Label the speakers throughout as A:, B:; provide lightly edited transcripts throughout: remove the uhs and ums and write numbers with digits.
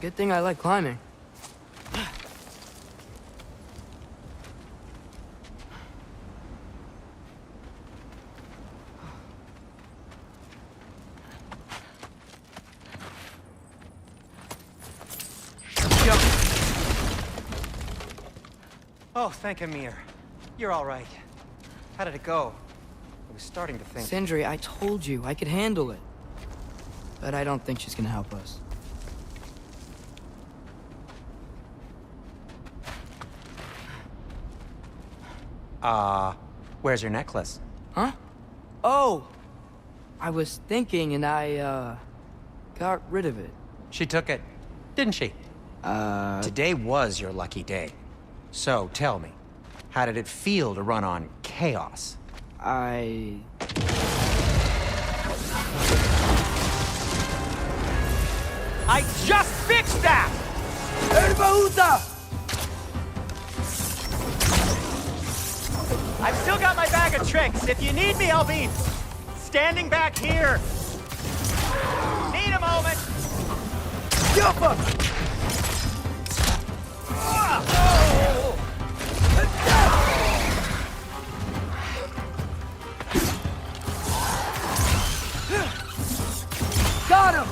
A: Good thing I like climbing.
B: Oh, thank Amir. You're all right. How did it go? I was starting to think...
A: Sindri, I told you I could handle it. But I don't think she's gonna help us.
B: Where's your necklace?
A: Huh? Oh! I was thinking and I, got rid of it.
B: She took it, didn't she? Today was your lucky day. So, tell me, how did it feel to run on chaos?
A: I
B: just fixed that! I've still got my bag of tricks. If you need me, I'll be standing back here. Need a moment.
A: got him!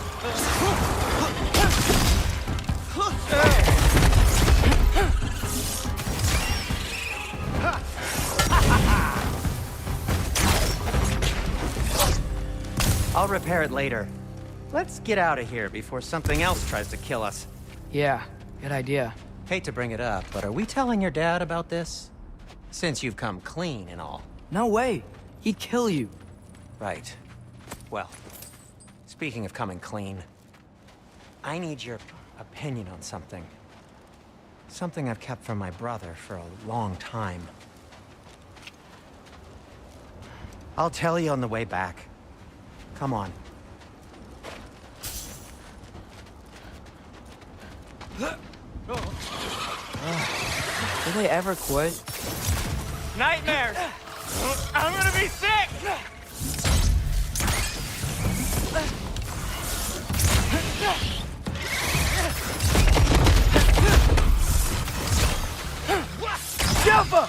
B: I'll repair it later. Let's get out of here before something else tries to kill us.
A: Yeah, good idea.
B: Hate to bring it up, but are we telling your dad about this? Since you've come clean and all.
A: No way. He'd kill you.
B: Right. Well, speaking of coming clean, I need your opinion on something. Something I've kept from my brother for a long time. I'll tell you on the way back. Come on.
A: Do they ever quit?
B: Nightmares! I'm gonna be sick!
A: Jumper!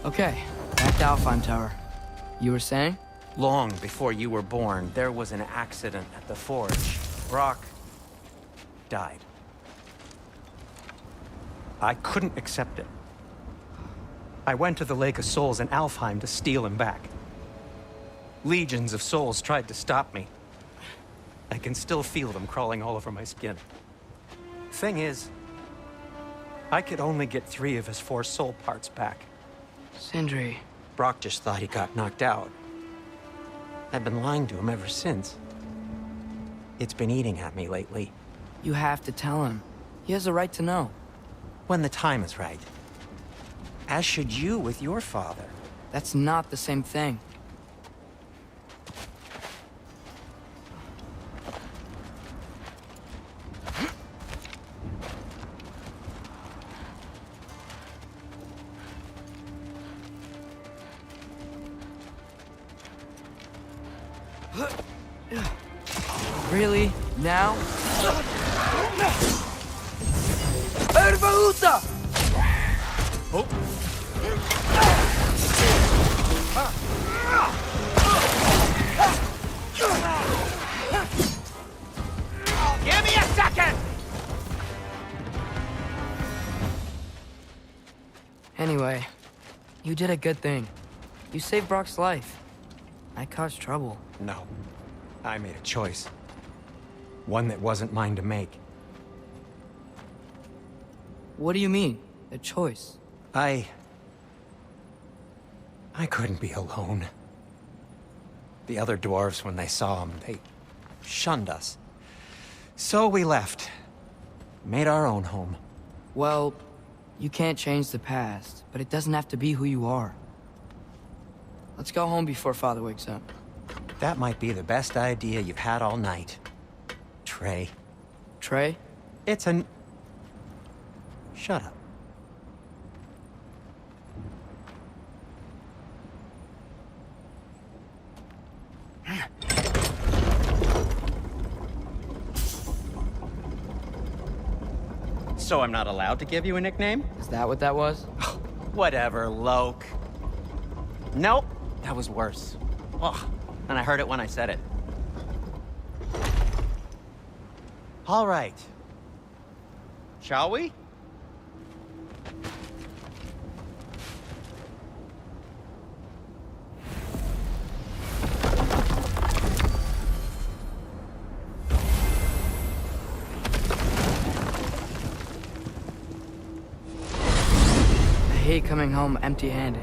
A: Okay, back to Alfheim Tower. You were saying?
B: Long before you were born, there was an accident at the forge. Brock died. I couldn't accept it. I went to the Lake of Souls in Alfheim to steal him back. Legions of souls tried to stop me. I can still feel them crawling all over my skin. Thing is, I could only get 3 of his 4 soul parts back.
A: Sindri.
B: Brock just thought he got knocked out. I've been lying to him ever since. It's been eating at me lately.
A: You have to tell him. He has a right to know.
B: When the time is right. As should you with your father.
A: That's not the same thing. Really? Now? Ervahuta!
B: Oh. Give me a second!
A: Anyway, you did a good thing. You saved Brock's life. I caused trouble.
B: No. I made a choice. One that wasn't mine to make.
A: What do you mean? A choice?
B: I couldn't be alone. The other dwarves, when they saw him, they shunned us. So we left. Made our own home.
A: Well, you can't change the past, but it doesn't have to be who you are. Let's go home before Father wakes up.
B: That might be the best idea you've had all night, Trey.
A: Trey?
B: It's an... Shut up. So I'm not allowed to give you a nickname?
A: Is that what that was?
B: Whatever, Loke. Nope, that was worse. Ugh, and I heard it when I said it. All right. Shall we?
A: I hate coming home empty-handed.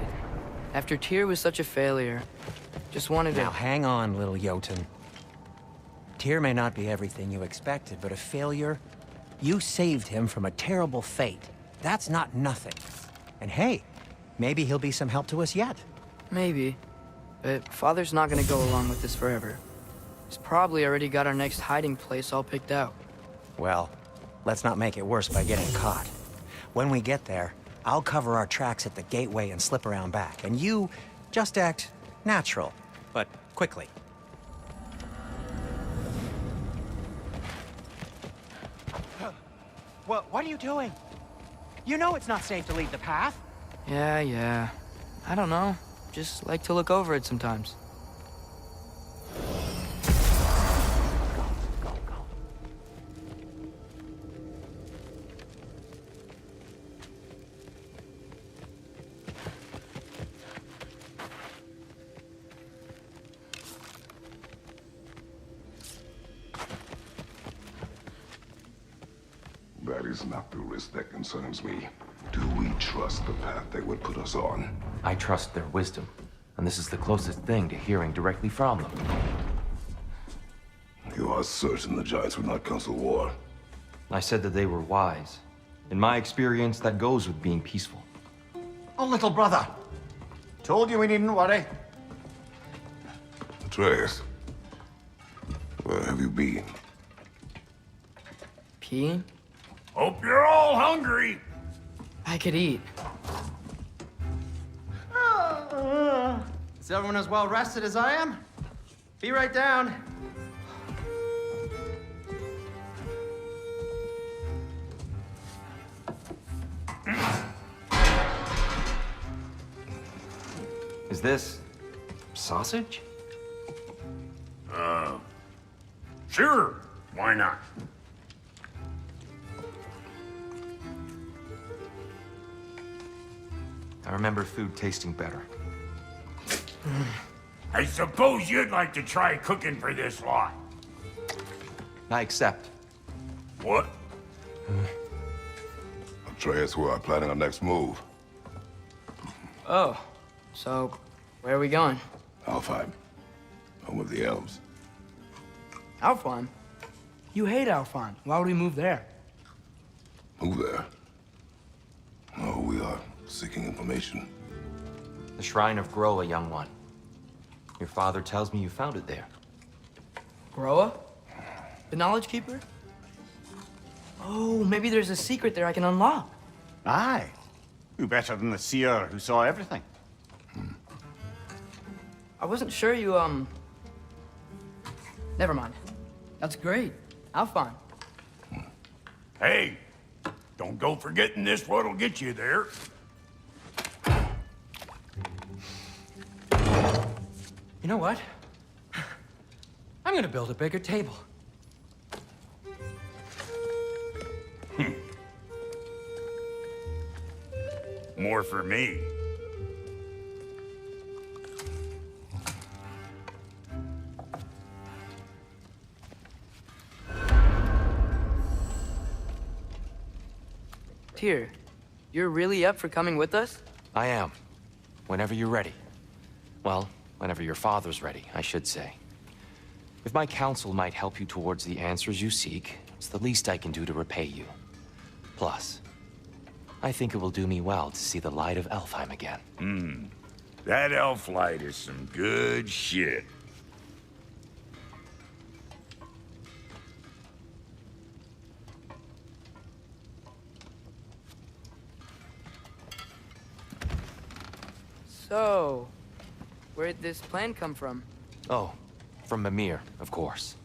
A: After Tyr was such a failure, just wanted to...
B: Now hang on, little Jotun. Tyr may not be everything you expected, but a failure? You saved him from a terrible fate. That's not nothing. And hey, maybe he'll be some help to us yet.
A: Maybe. But Father's not gonna go along with this forever. He's probably already got our next hiding place all picked out.
B: Well, let's not make it worse by getting caught. When we get there, I'll cover our tracks at the gateway and slip around back. And you just act natural, but quickly. What are you doing? You know it's not safe to leave the path.
A: Yeah. I don't know. Just like to look over it sometimes.
C: That is not the risk that concerns me. Do we trust the path they would put us on?
D: I trust their wisdom, and this is the closest thing to hearing directly from them.
C: You are certain the Giants would not counsel war?
D: I said that they were wise. In my experience, that goes with being peaceful.
E: Oh, little brother. Told you we needn't worry.
C: اتریاس, where have you been?
A: Peeing?
E: Hope you're all hungry.
A: I could eat.
B: Is everyone as well rested as I am? Be right down.
D: Is this sausage?
E: Sure. Why not?
D: I remember food tasting better.
E: I suppose you'd like to try cooking for this lot.
D: I accept.
E: What?
C: اتریاس, we are planning our next move.
A: Oh, so where are we going?
C: Alfheim, home of the elves.
A: Alfheim? You hate Alfheim. Why would we move there?
C: Move there? No, we are seeking information.
D: The Shrine of Groa, young one. Your father tells me you found it there.
A: Groa? The Knowledge Keeper? Oh, maybe there's a secret there I can unlock.
E: Aye. Who better than the seer who saw everything?
A: I wasn't sure you, Never mind. That's great. Alfheim.
E: Hey, don't go forgetting this what'll get you there.
B: You know what? I'm gonna build a bigger table.
E: More for me.
A: Tyr, you're really up for coming with us?
D: I am. Whenever you're ready. Well, whenever your father's ready, I should say. If my counsel might help you towards the answers you seek, it's the least I can do to repay you. Plus, I think it will do me well to see the light of Alfheim again.
E: That elf light is some good shit.
A: So, where'd this plan come from?
D: Oh, from Mimir, of course.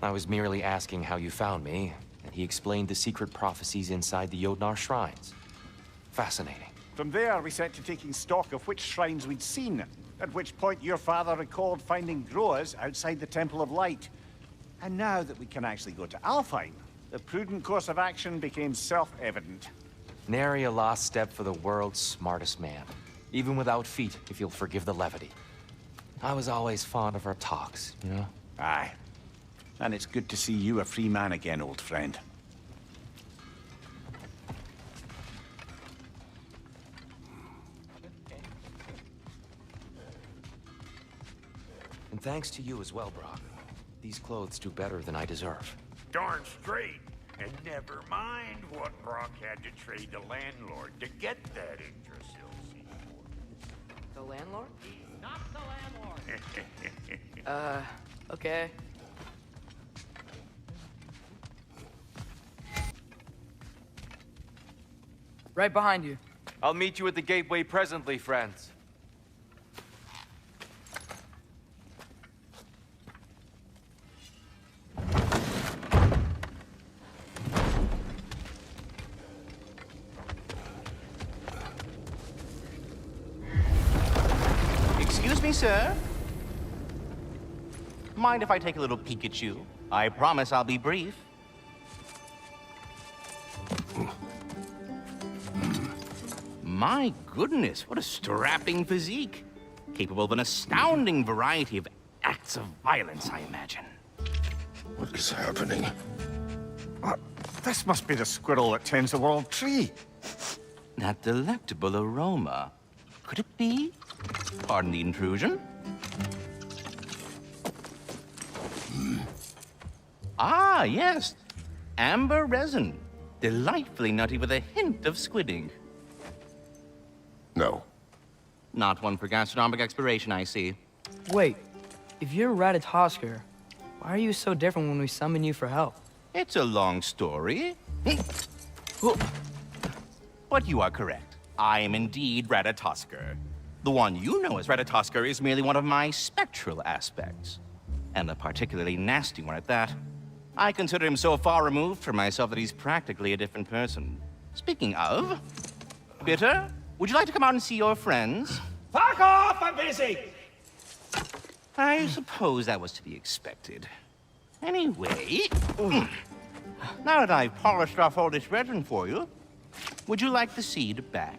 D: I was merely asking how you found me, and he explained the secret prophecies inside the Jotnar shrines. Fascinating.
F: From there, we set to taking stock of which shrines we'd seen, at which point your father recalled finding growers outside the Temple of Light. And now that we can actually go to Alfheim, the prudent course of action became self-evident.
D: Nary a lost step for the world's smartest man. Even without feet, if you'll forgive the levity. I was always fond of our talks, you know?
F: Aye. And it's good to see you a free man again, old friend.
D: And thanks to you as well, Brock. These clothes do better than I deserve.
E: Darn straight. And never mind what Brock had to trade the landlord to get that Yggdrasil seed for.
A: The landlord?
G: Not the landlord.
A: Okay. Right behind you.
D: I'll meet you at the gateway presently, friends.
G: Excuse me, sir. Mind if I take a little peek at you? I promise I'll be brief. My goodness, what a strapping physique. Capable of an astounding variety of acts of violence, I imagine.
C: What is happening?
F: This must be the squirrel that tends the world tree.
G: That delectable aroma. Could it be? Pardon the intrusion. Ah, yes. Amber resin. Delightfully nutty with a hint of squidding.
C: No.
G: Not one for gastronomic exploration, I see.
A: Wait, if you're Ratatosker, why are you so different when we summon you for help?
G: It's a long story. But you are correct. I am indeed Ratatosker. The one you know as Ratatosker is merely one of my spectral aspects. And a particularly nasty one at that. I consider him so far removed from myself that he's practically a different person. Speaking of... Bitter, would you like to come out and see your friends?
H: Fuck off! I'm busy!
G: I suppose that was to be expected. Anyway... Now that I've polished off all this resin for you, would you like the seed back?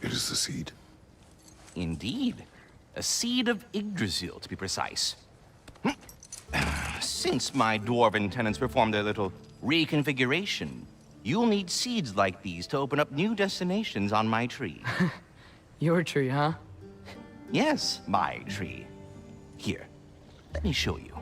C: It is the seed.
G: Indeed. A seed of Yggdrasil, to be precise. Since my dwarven tenants performed their little reconfiguration, you'll need seeds like these to open up new destinations on my tree.
A: Your tree, huh?
G: Yes, my tree. Here, let me show you.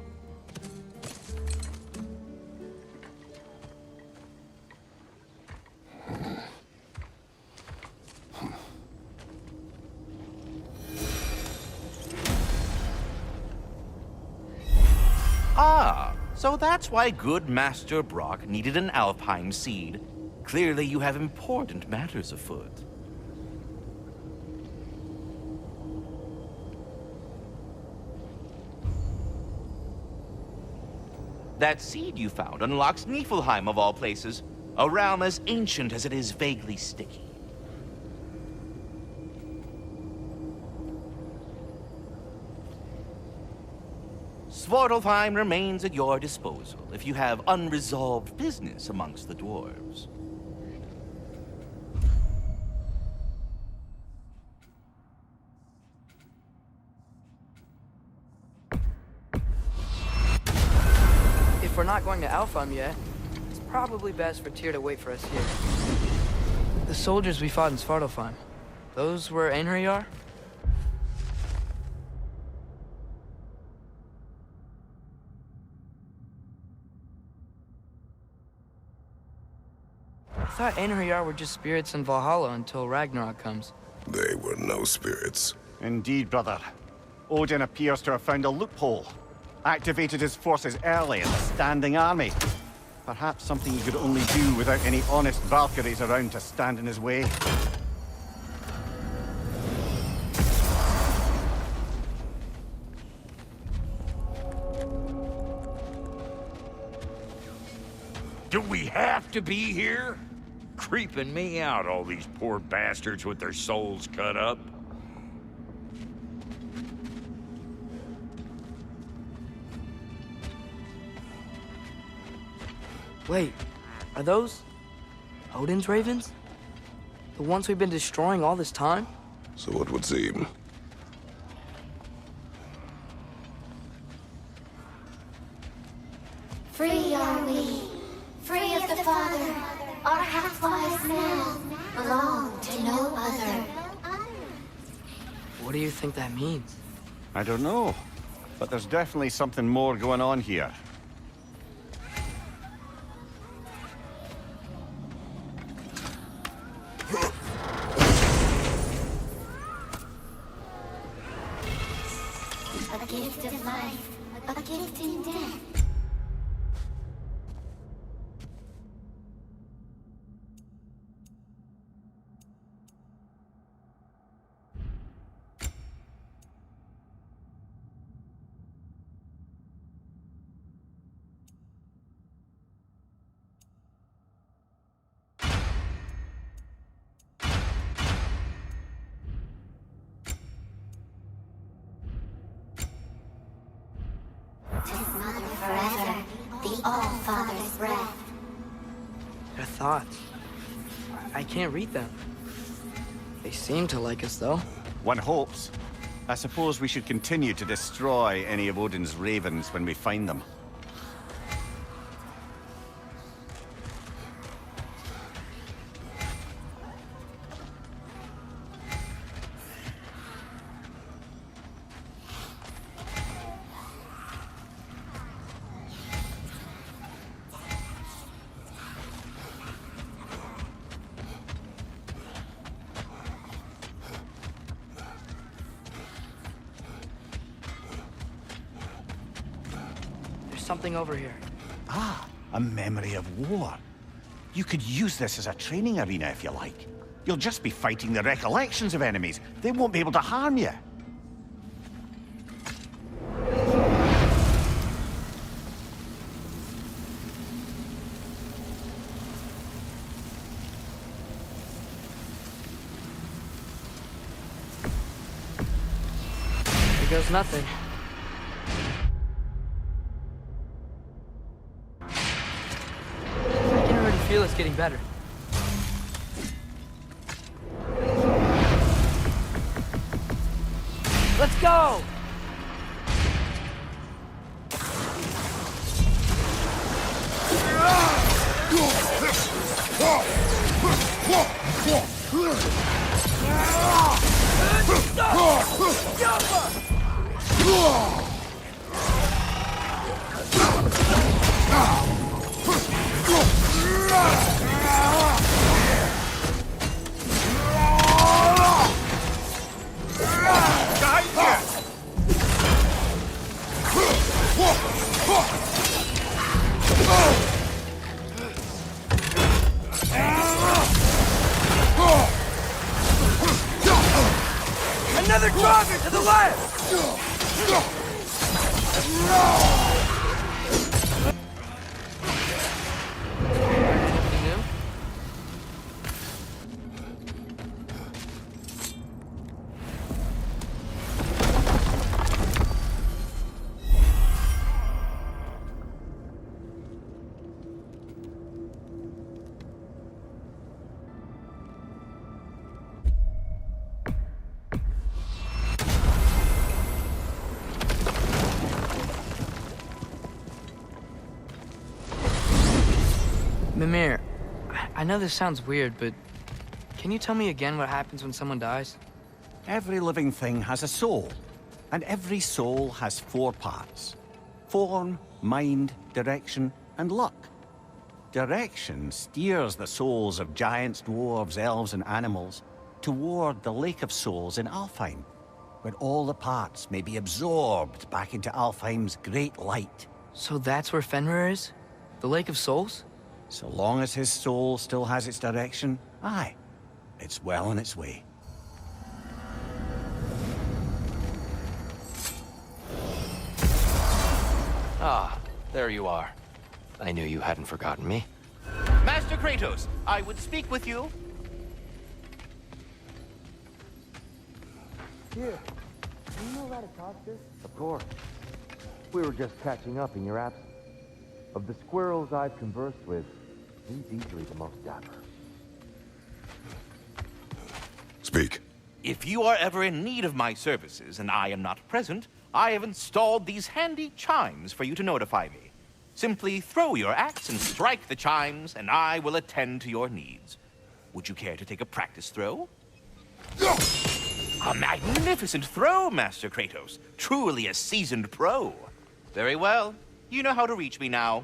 G: Ah, so that's why good Master Brock needed an Alfheim seed. Clearly you have important matters afoot. That seed you found unlocks Niflheim of all places, a realm as ancient as it is vaguely sticky. Svartalfheim remains at your disposal if you have unresolved business amongst the dwarves.
A: If we're not going to Alfheim yet, it's probably best for Tyr to wait for us here. The soldiers we fought in Svartalfheim, those were Einherjar? I thought Einherjar were just spirits in Valhalla until Ragnarok comes.
C: They were no spirits.
F: Indeed, brother. Odin appears to have found a loophole. Activated his forces early in a standing army. Perhaps something he could only do without any honest Valkyries around to stand in his way.
E: Do we have to be here? Creeping me out, all these poor bastards with their souls cut up.
A: Wait, are those Odin's ravens? The ones we've been destroying all this time?
C: So it would seem.
I: Free are we, free of the Father. Our half-wise man belong to no other.
A: What do you think that means?
F: I don't know, but there's definitely something more going on here.
I: A gift of life, a gift in death. Tis mother forever, the All-Father's breath.
A: Their thoughts. I can't read them. They seem to like us, though.
F: One hopes. I suppose we should continue to destroy any of Odin's ravens when we find them.
A: Something over here.
F: Ah, a memory of war. You could use this as a training arena if you like. You'll just be fighting the recollections of enemies. They won't be able to harm you.
A: Here goes nothing. I feel it's getting better. Let's go!
H: Another target to the left!
A: Mimir, I know this sounds weird, but can you tell me again what happens when someone dies?
F: Every living thing has a soul, and every soul has 4 parts. Form, mind, direction, and luck. Direction steers the souls of giants, dwarves, elves, and animals toward the Lake of Souls in Alfheim, where all the parts may be absorbed back into Alfheim's great light.
A: So that's where Fenrir is? The Lake of Souls?
F: So long as his soul still has its direction, aye, it's well on its way.
D: Ah, there you are. I knew you hadn't forgotten me.
G: Master Kratos, I would speak with you.
J: Here, do you know how to talk this? Of course. We were just catching up in your absence. Of the squirrels I've conversed with, he's easily the most dapper.
C: Speak.
G: If you are ever in need of my services and I am not present, I have installed these handy chimes for you to notify me. Simply throw your axe and strike the chimes, and I will attend to your needs. Would you care to take a practice throw? A magnificent throw, Master Kratos. Truly a seasoned pro. Very well. You know how to reach me now.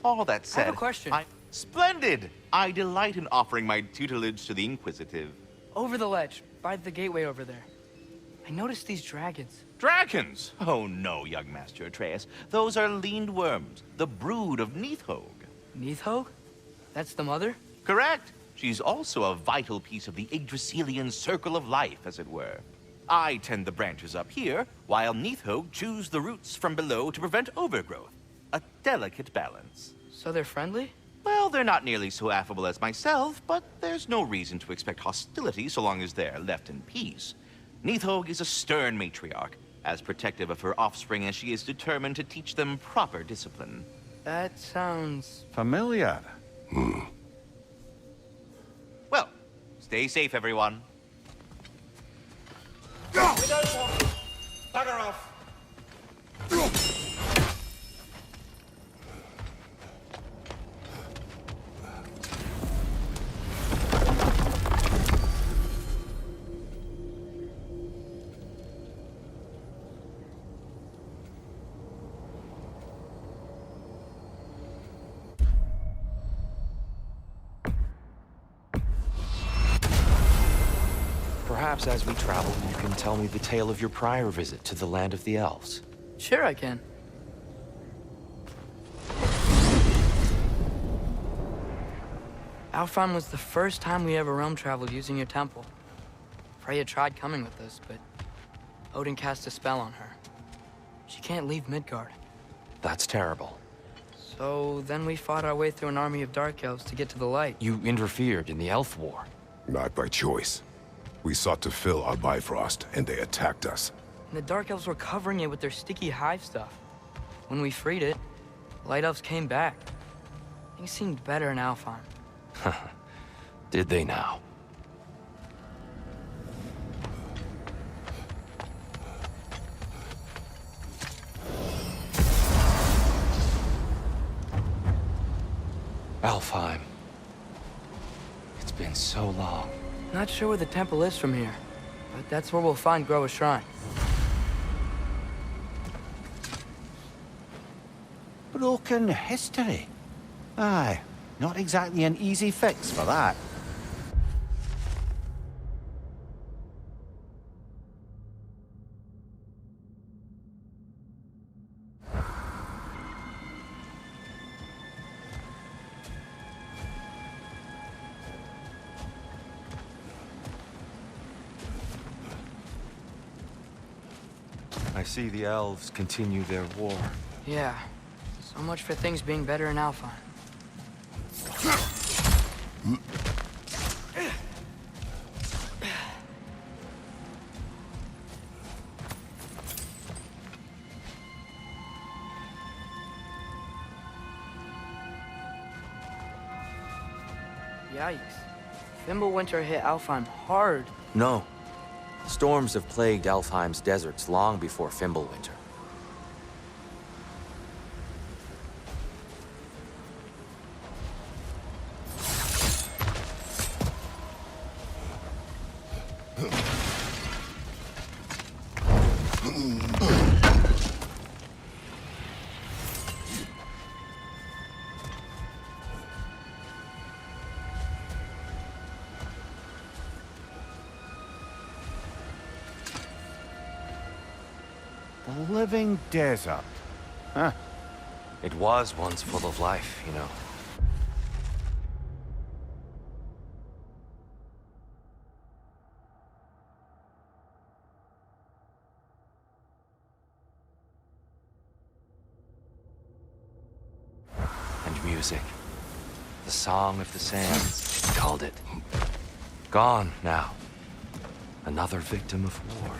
G: All that said,
A: I have a question.
G: Splendid! I delight in offering my tutelage to the inquisitive.
A: Over the ledge, by the gateway over there. I noticed these dragons.
G: Dragons? Oh no, young Master Atreus. Those are leaned worms, the brood of Neithhog.
A: Neithhog? That's the mother?
G: Correct. She's also a vital piece of the Yggdrasilian circle of life, as it were. I tend the branches up here, while Neithhog chews the roots from below to prevent overgrowth. A delicate balance.
A: So they're friendly?
G: Well, they're not nearly so affable as myself, but there's no reason to expect hostility so long as they're left in peace. Neithhog is a stern matriarch, as protective of her offspring as she is determined to teach them proper discipline.
A: That sounds...
F: Familiar.
G: Well, stay safe, everyone.
H: Bugger off!
D: Perhaps as we travel, you can tell me the tale of your prior visit to the land of the elves.
A: Sure I can. Alfheim was the first time we ever realm traveled using your temple. Freya tried coming with us, but Odin cast a spell on her. She can't leave Midgard.
D: That's terrible.
A: So then we fought our way through an army of dark elves to get to the light.
D: You interfered in the elf war.
C: Not by choice. We sought to fill our Bifrost, and they attacked us.
A: And the dark elves were covering it with their sticky hive stuff. When we freed it, light elves came back. Things seemed better in Alfheim.
D: Did they now? Alfheim. It's been so long.
A: Not sure where the temple is from here, but that's where we'll find Groa's shrine.
F: Broken history. Aye, not exactly an easy fix for that.
D: I see the elves continue their war.
A: Yeah, so much for things being better in Alfheim. Yikes. Fimbulwinter hit Alfheim hard.
D: No. Storms have plagued Alfheim's deserts long before Fimbulwinter.
F: The living desert. Huh.
D: It was once full of life, you know. And music. The Song of the Sands, he called it. Gone now. Another victim of war.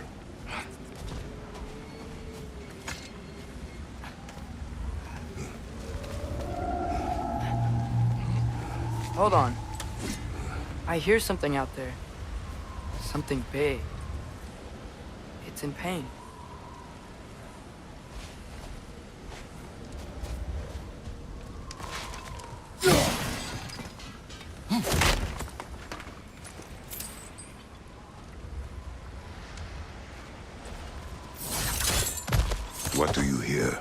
A: Hold on. I hear something out there. Something big. It's in pain.
C: What do you hear?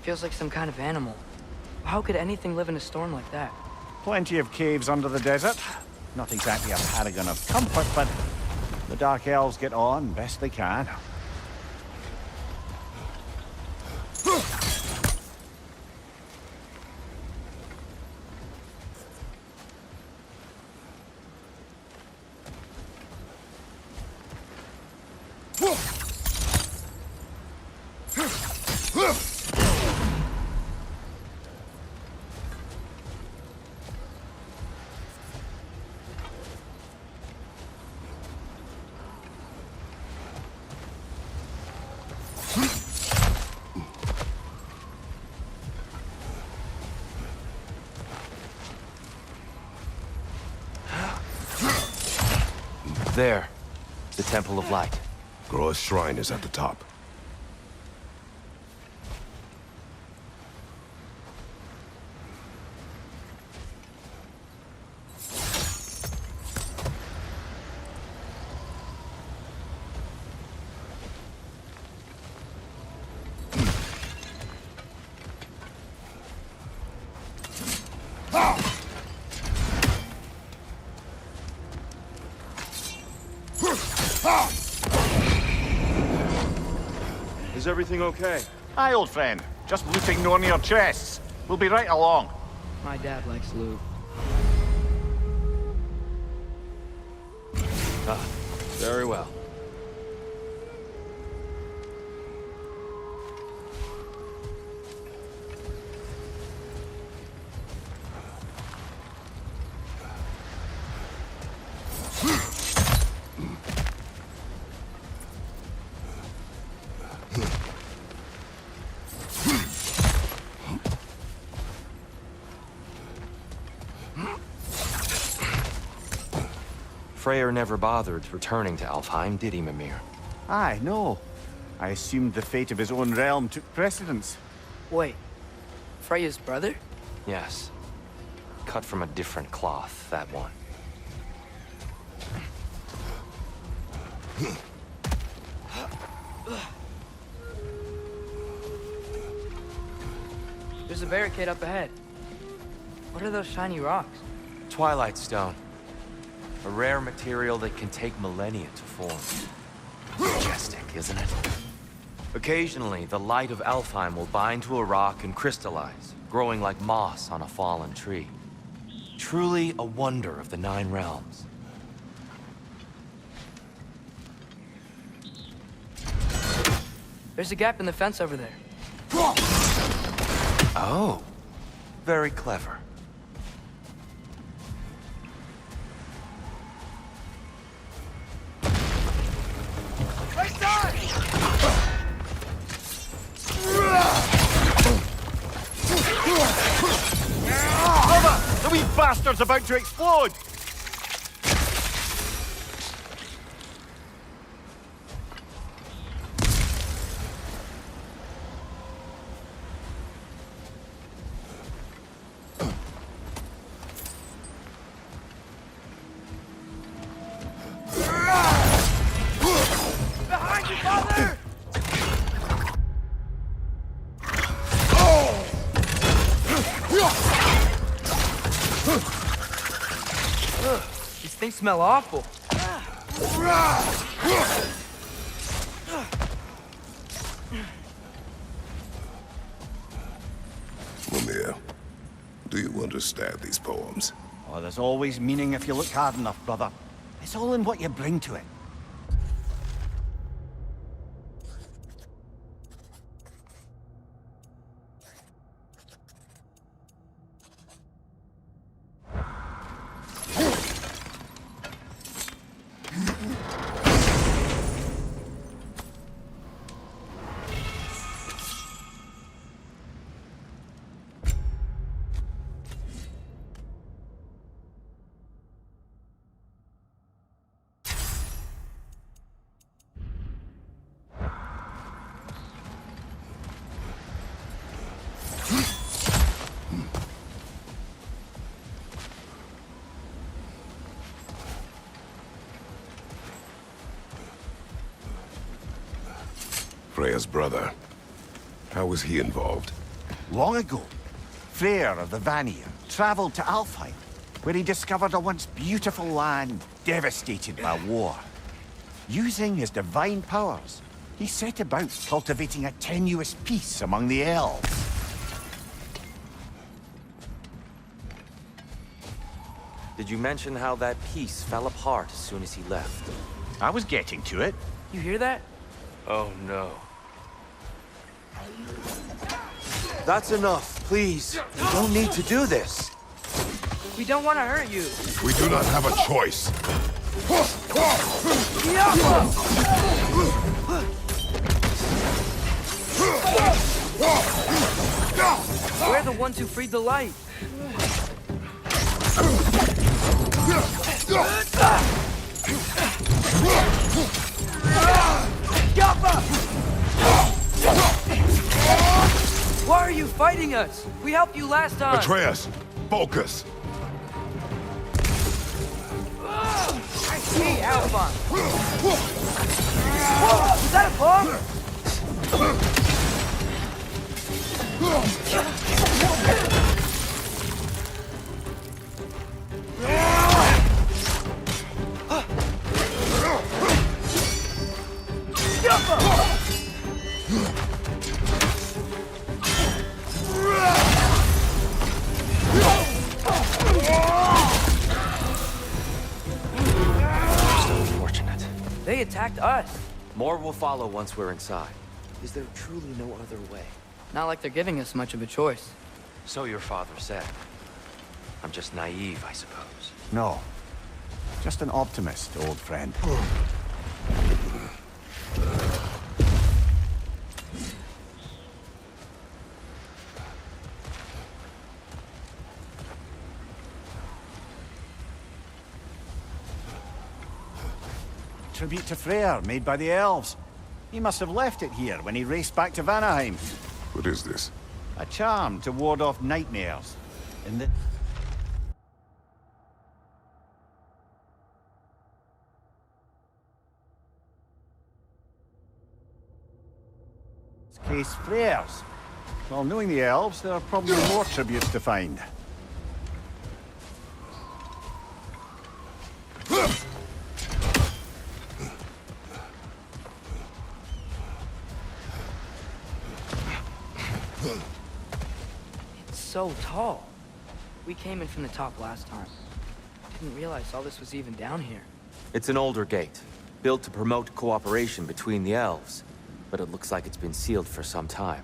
A: Feels like some kind of animal. How could anything live in a storm like that?
F: Plenty of caves under the desert. Not exactly a paragon of comfort, but the Dark Elves get on best they can.
D: There. The Temple of Light.
C: Groa's shrine is at the top.
H: Is everything okay?
F: Aye, old friend. Just looting on your chests. We'll be right along.
A: My dad likes loot.
D: Ah, very well. Freyr never bothered returning to Alfheim, did he, Mimir?
F: Aye, no. I assumed the fate of his own realm took precedence.
A: Wait. Freya's brother?
D: Yes. Cut from a different cloth, that one.
A: There's a barricade up ahead. What are those shiny rocks?
D: Twilight Stone. A rare material that can take millennia to form. Majestic, isn't it? Occasionally, the light of Alfheim will bind to a rock and crystallize, growing like moss on a fallen tree. Truly a wonder of the Nine Realms.
A: There's a gap in the fence over there.
D: Oh, very clever.
F: The wee bastard's about to explode!
H: Behind you, father!
A: These things smell awful.
C: Mimir, do you understand these poems?
F: Oh, there's always meaning if you look hard enough, brother. It's all in what you bring to it.
C: Freya's brother. How was he involved?
F: Long ago, Freyr of the Vanir traveled to Alfheim, where he discovered a once beautiful land devastated by war. Using his divine powers, he set about cultivating a tenuous peace among the elves.
D: Did you mention how that peace fell apart as soon as he left?
F: I was getting to it.
A: You hear that?
J: Oh no.
H: That's enough, please. You don't need to do this.
A: We don't want to hurt you.
C: We do not have a choice.
A: We're the ones who freed the light. Why are you fighting us? We helped you last time.
C: اتریاس, focus.
A: I see Alpha. Whoa, is that a bomb?
D: Unfortunate.
A: They attacked us.
D: More will follow once we're inside. Is there truly no other way?
A: Not like they're giving us much of a choice.
D: So your father said. I'm just naive, I suppose.
F: No. Just an optimist, old friend. Tribute to Freyr, made by the elves. He must have left it here when he raced back to Vanaheim.
C: What is this?
F: A charm to ward off nightmares. In this case, Freyr's. Well, knowing the elves, there are probably more tributes to find.
A: It's so tall. We came in from the top last time. Didn't realize all this was even down here.
D: It's an older gate, built to promote cooperation between the elves. But it looks like it's been sealed for some time.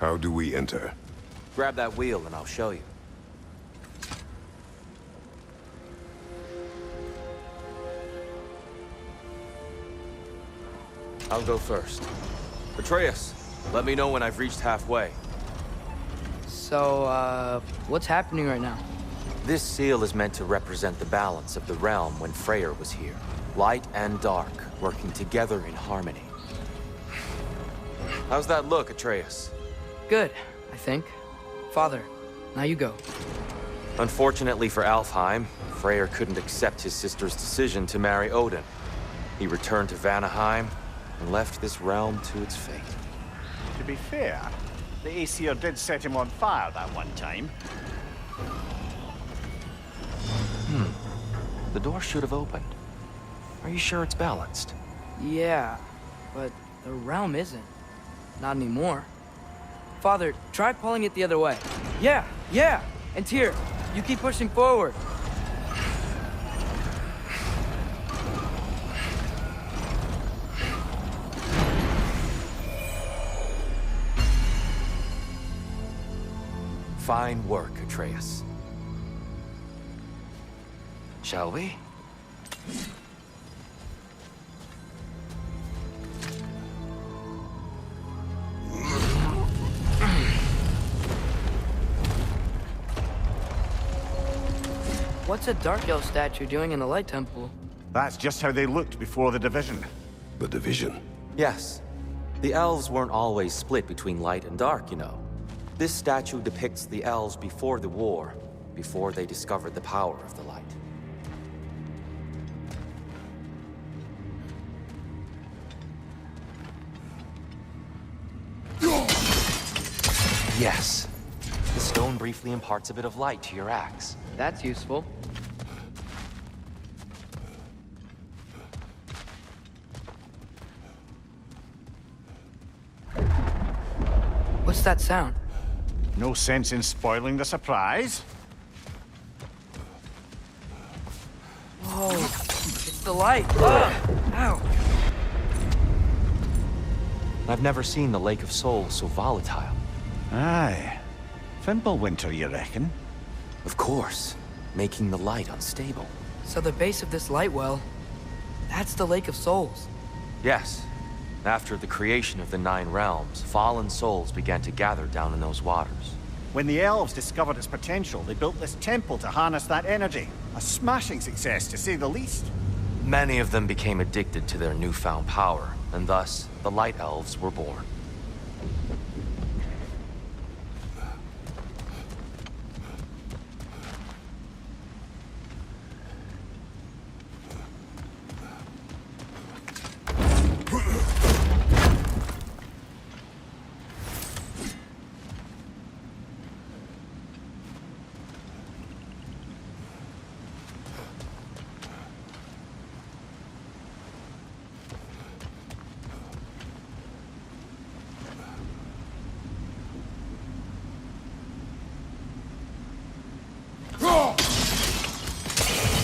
C: How do we enter?
D: Grab that wheel and I'll show you. I'll go first. اتریاس, let me know when I've reached halfway.
A: So, what's happening right now?
D: This seal is meant to represent the balance of the realm when Freyr was here. Light and dark, working together in harmony. How's that look, اتریاس?
A: Good, I think. Father, now you go.
D: Unfortunately for Alfheim, Freyr couldn't accept his sister's decision to marry Odin. He returned to Vanaheim and left this realm to its fate.
F: To be fair, the Aesir did set him on fire that one time.
D: The door should have opened. Are you sure it's balanced?
A: Yeah, but the realm isn't. Not anymore. Father, try pulling it the other way. Yeah! And Tyr, you keep pushing forward.
D: Fine work, اتریاس. Shall we?
A: What's a Dark Elf statue doing in the Light Temple?
F: That's just how they looked before the division.
C: The division.
D: Yes. The elves weren't always split between light and dark, you know. This statue depicts the elves before the war, before they discovered the power of the light. Yes. The stone briefly imparts a bit of light to your axe.
A: That's useful. What's that sound?
F: No sense in spoiling the surprise.
A: Whoa, it's the light. Ow.
D: I've never seen the Lake of Souls so volatile.
F: Aye. Fimbulwinter, you reckon?
D: Of course, making the light unstable.
A: So the base of this light well, that's the Lake of Souls.
D: Yes. After the creation of the 9 realms, fallen souls began to gather down in those waters.
F: When the elves discovered its potential, they built this temple to harness that energy. A smashing success, to say the least.
D: Many of them became addicted to their newfound power, and thus, the Light Elves were born.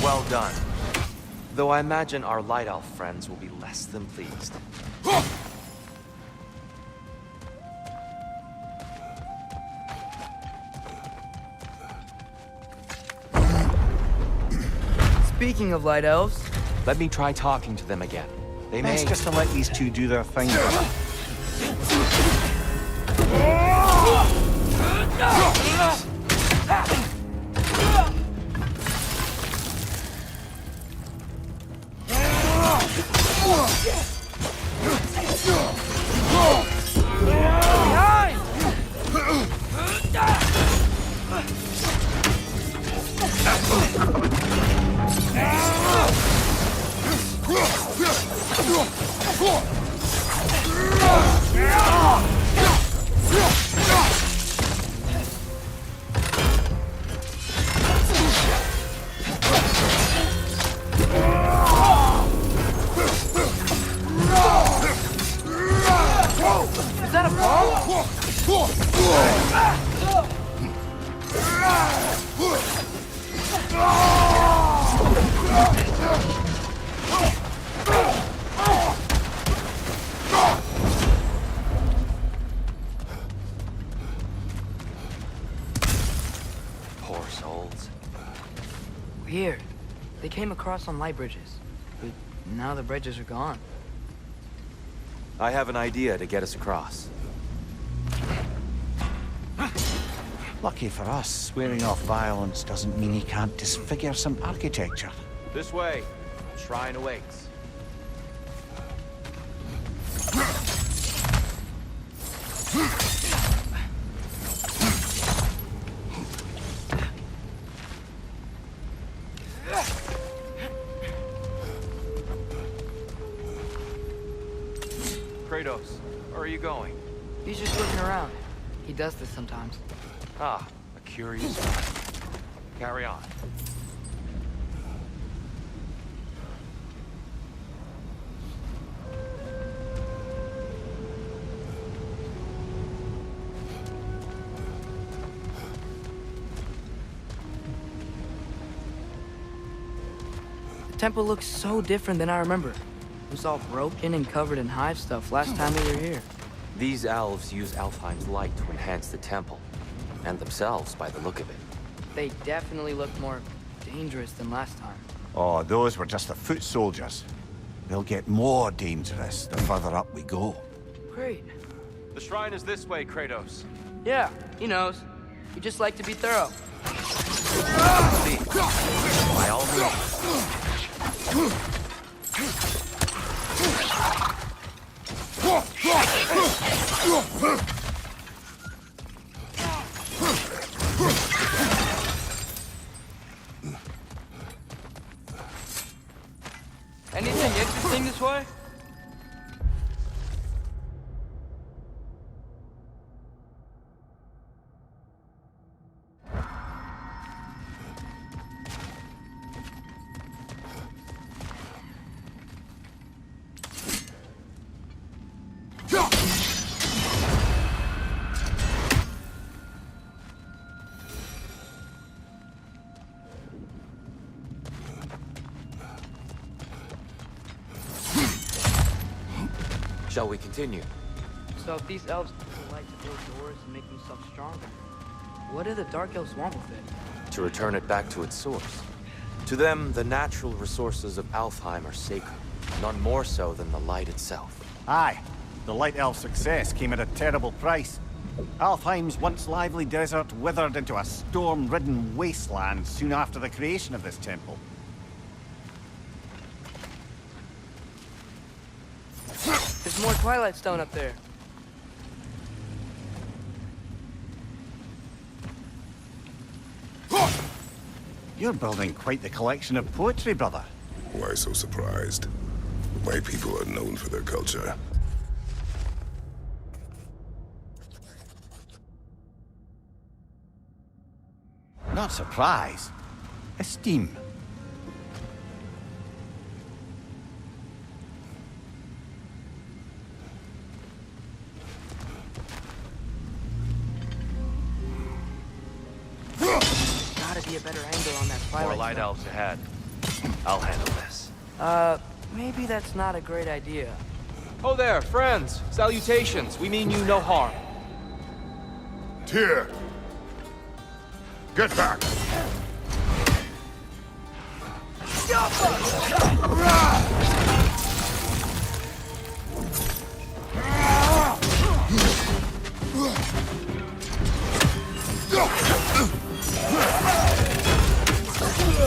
D: Well done. Though I imagine our Light Elf friends will be less than pleased.
A: Speaking of Light Elves...
D: Let me try talking to them again. They may...
F: Best just to let these two do their thing.
A: Is that a ball?
D: Poor souls.
A: Weird. They came across on light bridges, but now the bridges are gone.
D: I have an idea to get us across.
F: Lucky for us, swearing off violence doesn't mean he can't disfigure some architecture.
D: This way. Shrine awaits. Kratos, where are you going?
A: He's just looking around. He does this sometimes.
D: Ah, a curious one. Carry on.
A: The temple looks so different than I remember. It was all broken and covered in hive stuff last time we were here.
D: These elves use Alfheim's light to enhance the temple, and themselves by the look of it.
A: They definitely look more dangerous than last time.
F: Oh, those were just the foot soldiers. They'll get more dangerous the further up we go.
A: Great.
D: The shrine is this way, Kratos.
A: Yeah, he knows. We just like to be thorough.
D: By all means.
A: this way?
D: Shall we continue?
A: So if these elves use the light to build doors and make themselves stronger, what do the dark elves want with it?
D: To return it back to its source. To them, the natural resources of Alfheim are sacred, none more so than the light itself.
F: Aye. The Light Elf's success came at a terrible price. Alfheim's once lively desert withered into a storm-ridden wasteland soon after the creation of this temple.
A: There's more Twilight Stone up there.
F: You're building quite the collection of poetry, brother.
C: Why so surprised? My people are known for their culture.
F: Not surprise. Esteem.
A: Gotta be a better angle on that Twilight
D: More light
A: Stone.
D: elves ahead. I'll handle this.
A: Maybe that's not a great idea.
D: Oh there, friends. Salutations. We mean you no harm.
C: Tyr! Get back!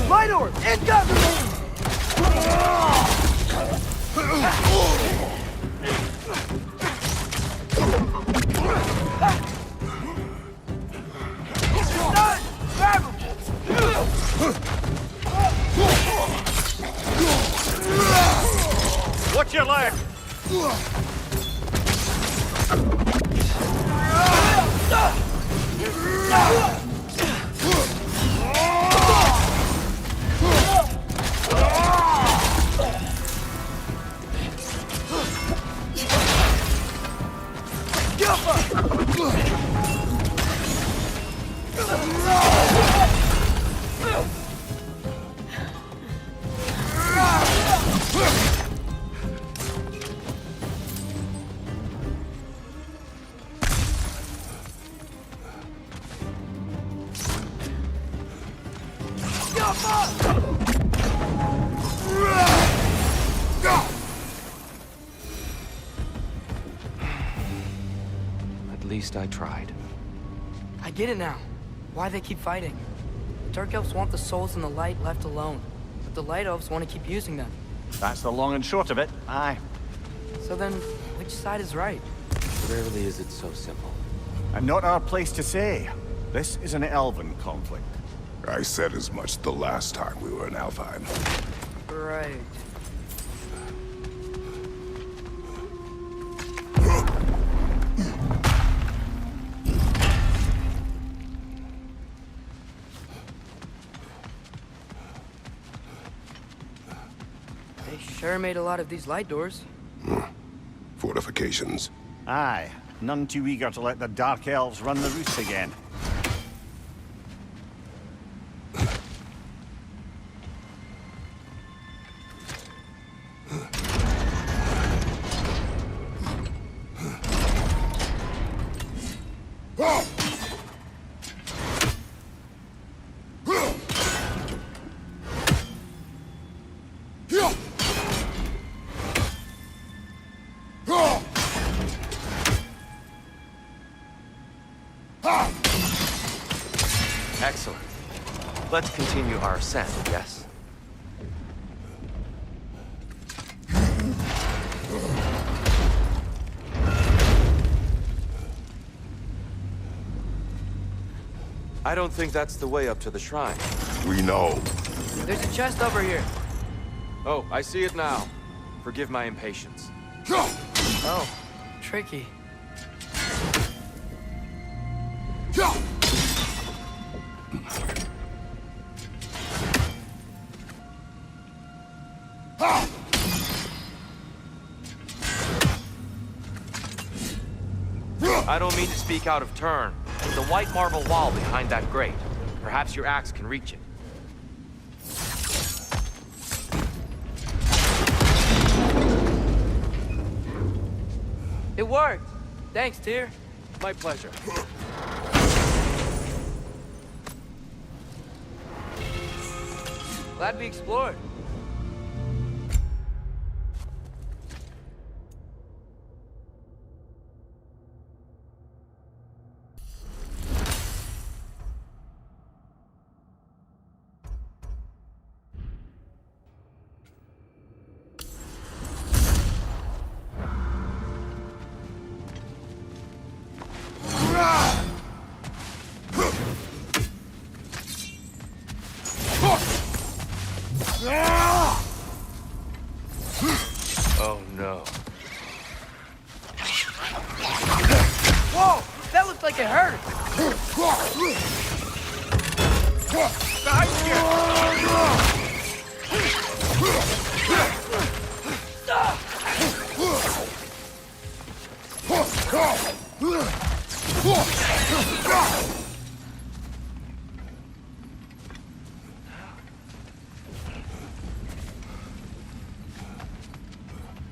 A: Light orb! Incoming!
F: Watch your leg!
D: At least I tried.
A: I get it now. Why they keep fighting. The Dark Elves want the souls in the light left alone, but the Light Elves want to keep using them.
F: That's the long and short of it. Aye.
A: So then, which side is right?
D: Rarely is it so simple.
F: And not our place to say. This is an elven conflict.
C: I said as much the last time we were in Alfheim.
A: Right. They sure made a lot of these light doors.
C: Fortifications.
F: Aye. None too eager to let the Dark Elves run the roost again.
D: Excellent. Let's continue our ascent, yes? I don't think that's the way up to the shrine.
C: We know.
A: There's a chest over here.
D: Oh, I see it now. Forgive my impatience.
A: Oh, tricky.
D: I don't mean to speak out of turn, but the white marble wall behind that grate. Perhaps your axe can reach it.
A: It worked. Thanks, Tyr.
D: My pleasure.
A: Glad we explored.
D: Oh no.
A: Whoa! That looked like it hurt!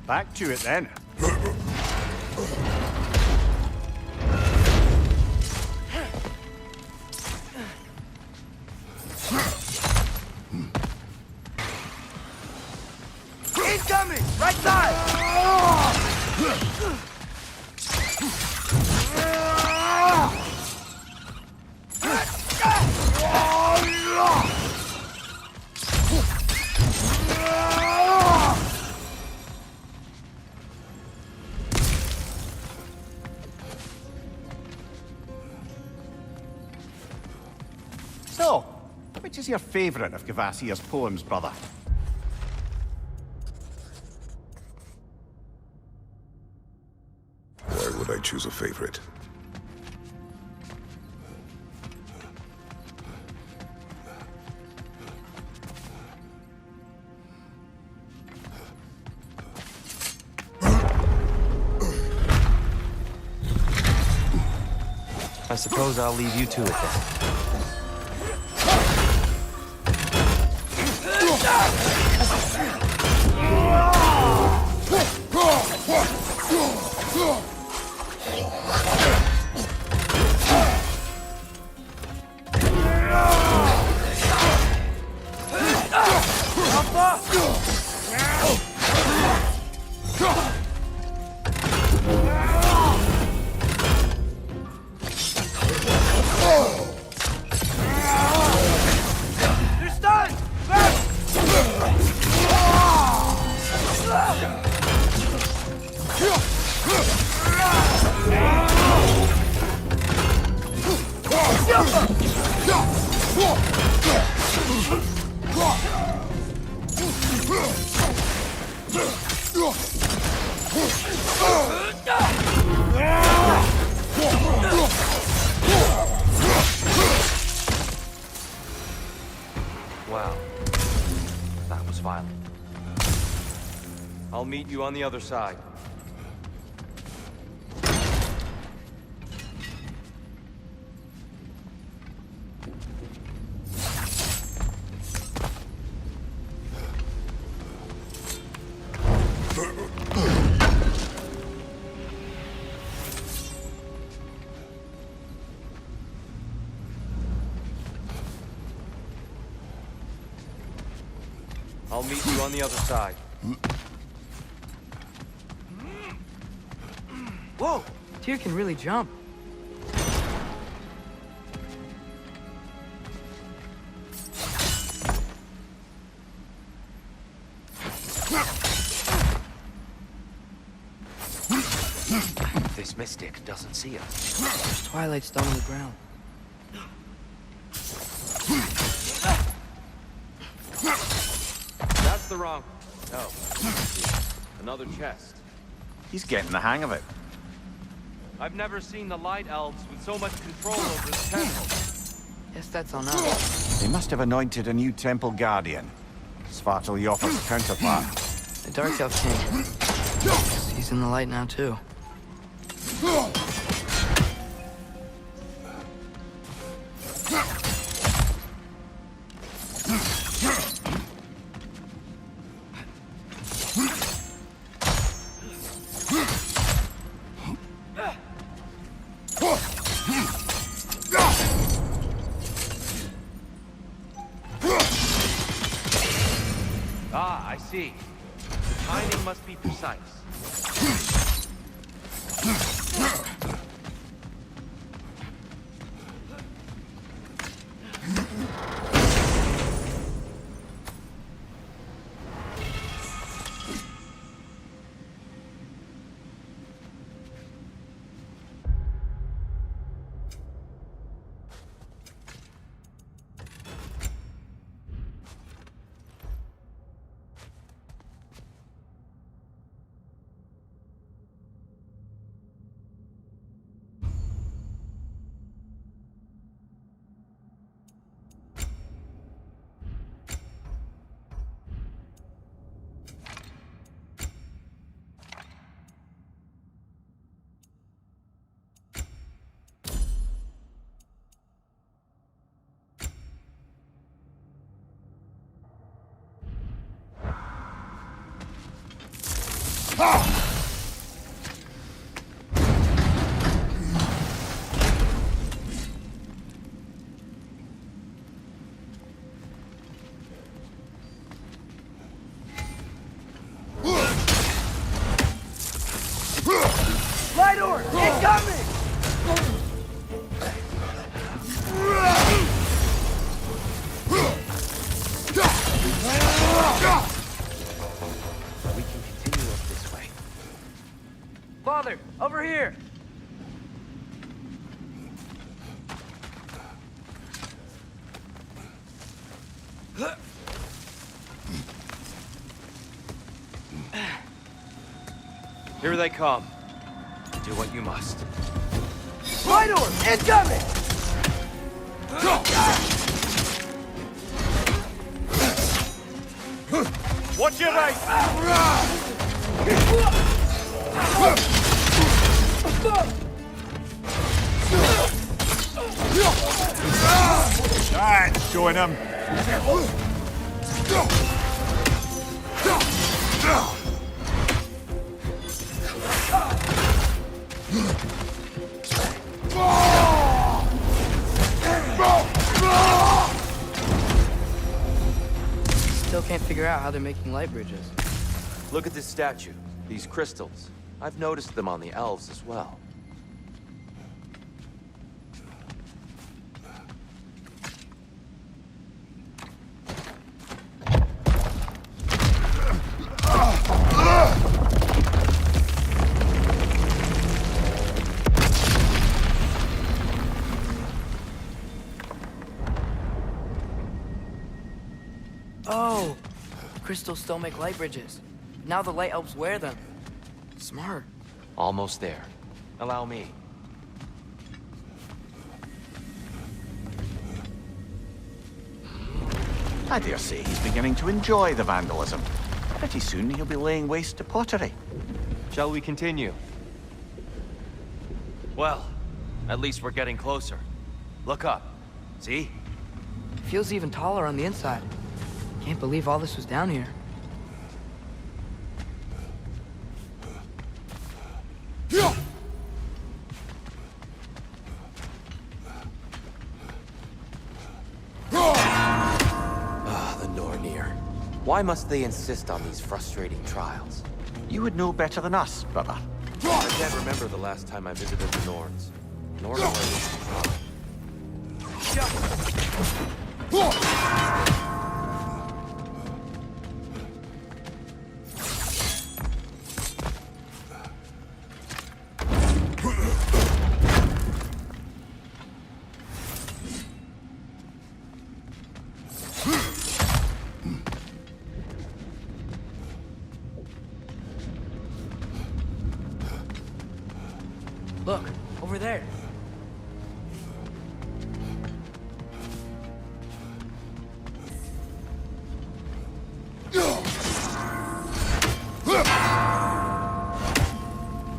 F: Back to it then.
A: Incoming! Right side!
F: So, which is your favourite of Kvasir's poems, brother?
C: Why would I choose a favorite?
D: I suppose I'll leave you to it then. Wow. That was violent. I'll meet you on the other side. I'll meet you on the other side.
A: Whoa! Tyr can really jump.
D: This mystic doesn't see us.
A: There's twilight stone on the ground.
D: That's the wrong... Oh. Another chest.
F: He's getting the hang of it.
D: I've never seen the Light Elves with so much control over the temple.
A: Guess that's on us.
F: They must have anointed a new temple guardian. Svartal Yoffa's counterpart.
A: The Dark Elf King. He's in the light now, too.
D: Ah, I see. The timing must be precise.
A: Light orb! Incoming!
D: We can continue up this way.
A: Father, over here!
D: Here they come. Do what you must.
A: Light orb! Incoming!
F: Watch your right! That's showing him.
A: Still can't figure out how they're making light bridges.
D: Look at this statue. These crystals. I've noticed them on the elves as well.
A: Oh! Crystals still make light bridges. Now the light elves wear them. Smart.
D: Almost there. Allow me.
F: I dare say he's beginning to enjoy the vandalism. Pretty soon he'll be laying waste to pottery.
D: Shall we continue? Well, at least we're getting closer. Look up. See?
A: Feels even taller on the inside. Can't believe all this was down here.
D: The Nornir. Why must they insist on these frustrating trials?
F: You would know better than us, brother.
D: I can't remember the last time I visited the Norns. Nor do I wish to try.
A: over there.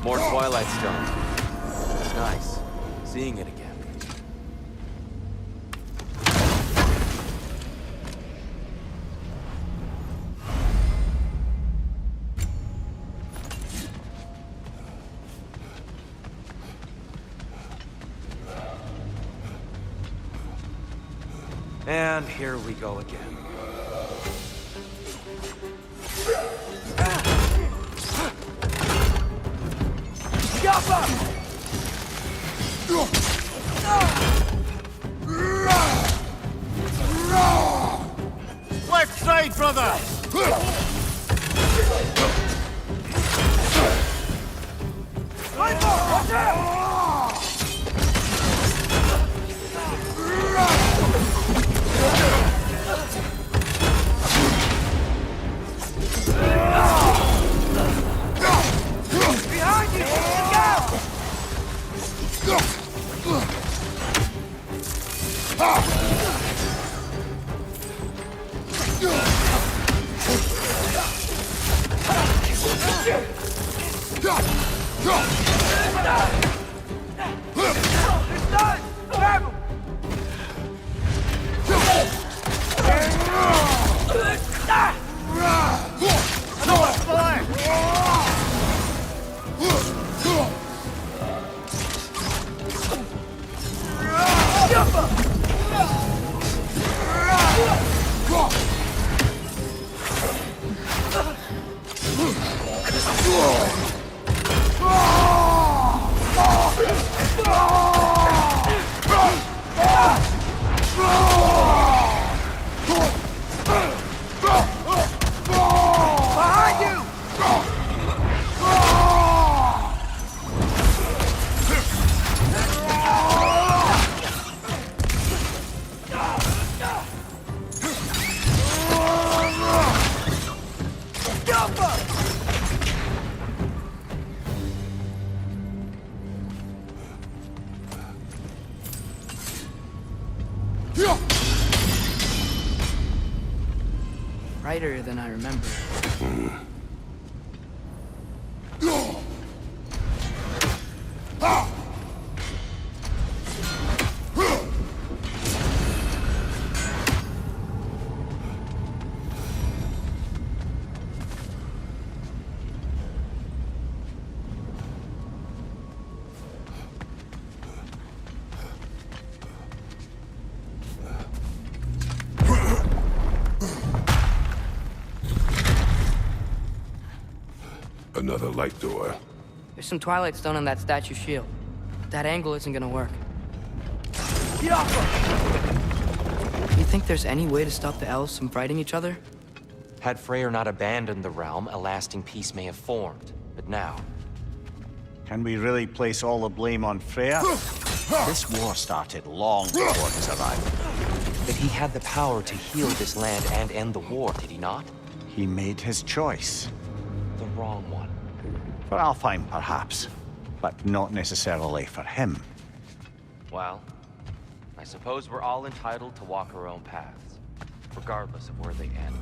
D: More Twilight Stone. It's nice, seeing it again.
B: And here we go again.
F: Left side, brother!
A: Behind you! Look out! It's done! Grab him! Behind you! Brighter than I remember.
C: Another light door.
A: There's some Twilight Stone on that statue shield. That angle isn't gonna work. Get off her! You think there's any way to stop the elves from fighting each other?
D: Had Freyr not abandoned the realm, a lasting peace may have formed. But now...
F: Can we really place all the blame on Freya? This war started long before his arrival.
D: But he had the power to heal this land and end the war, did he not?
F: He made his choice.
D: The wrong one.
F: For Alfheim, perhaps. But not necessarily for him.
D: Well, I suppose we're all entitled to walk our own paths, regardless of where they end.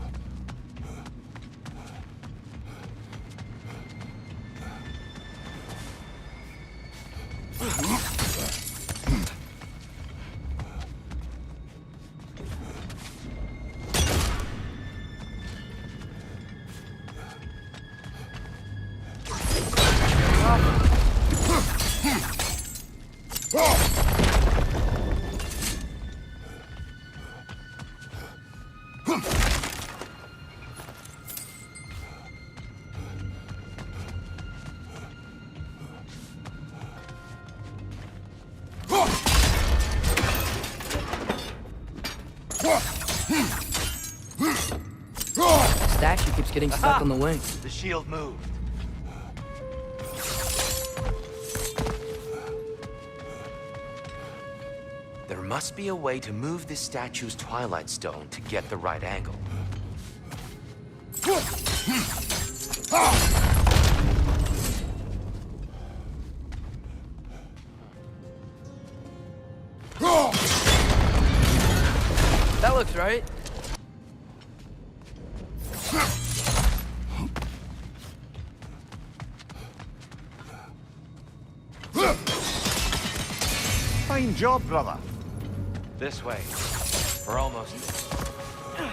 A: The statue keeps getting stuck on the wing.
H: The shield moved.
D: There must be a way to move this statue's Twilight Stone to get the right angle.
A: looks right.
F: Fine job, brother.
D: This way. We're almost there.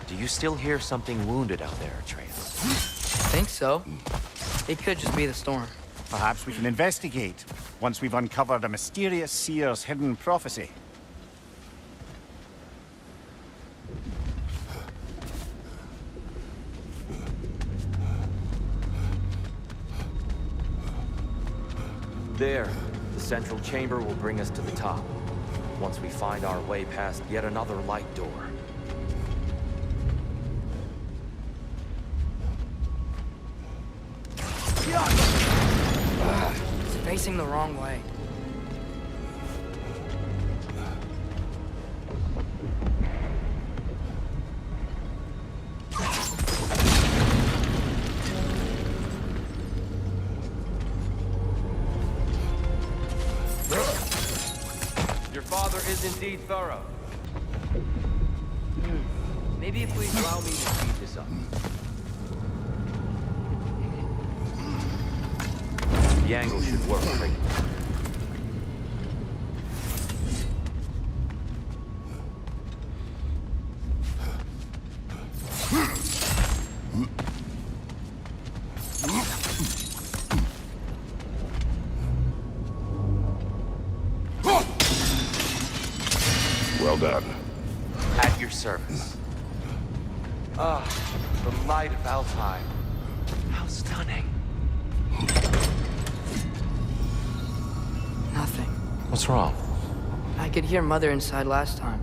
D: Do you still hear something wounded out there, اتریاس?
A: Think so. It could just be the storm.
F: Perhaps we can investigate, once we've uncovered a mysterious seer's hidden prophecy.
D: There. The central chamber will bring us to the top. Once we find our way past yet another light door.
A: It's facing the wrong way.
D: Your father is indeed thorough.
A: Maybe if we
D: Allow me to speed this up. The angle should work great.
C: Well done.
D: At your service. Ah, the light of Alfheim. How stunning.
A: Nothing.
D: What's wrong?
A: I could hear Mother inside last time,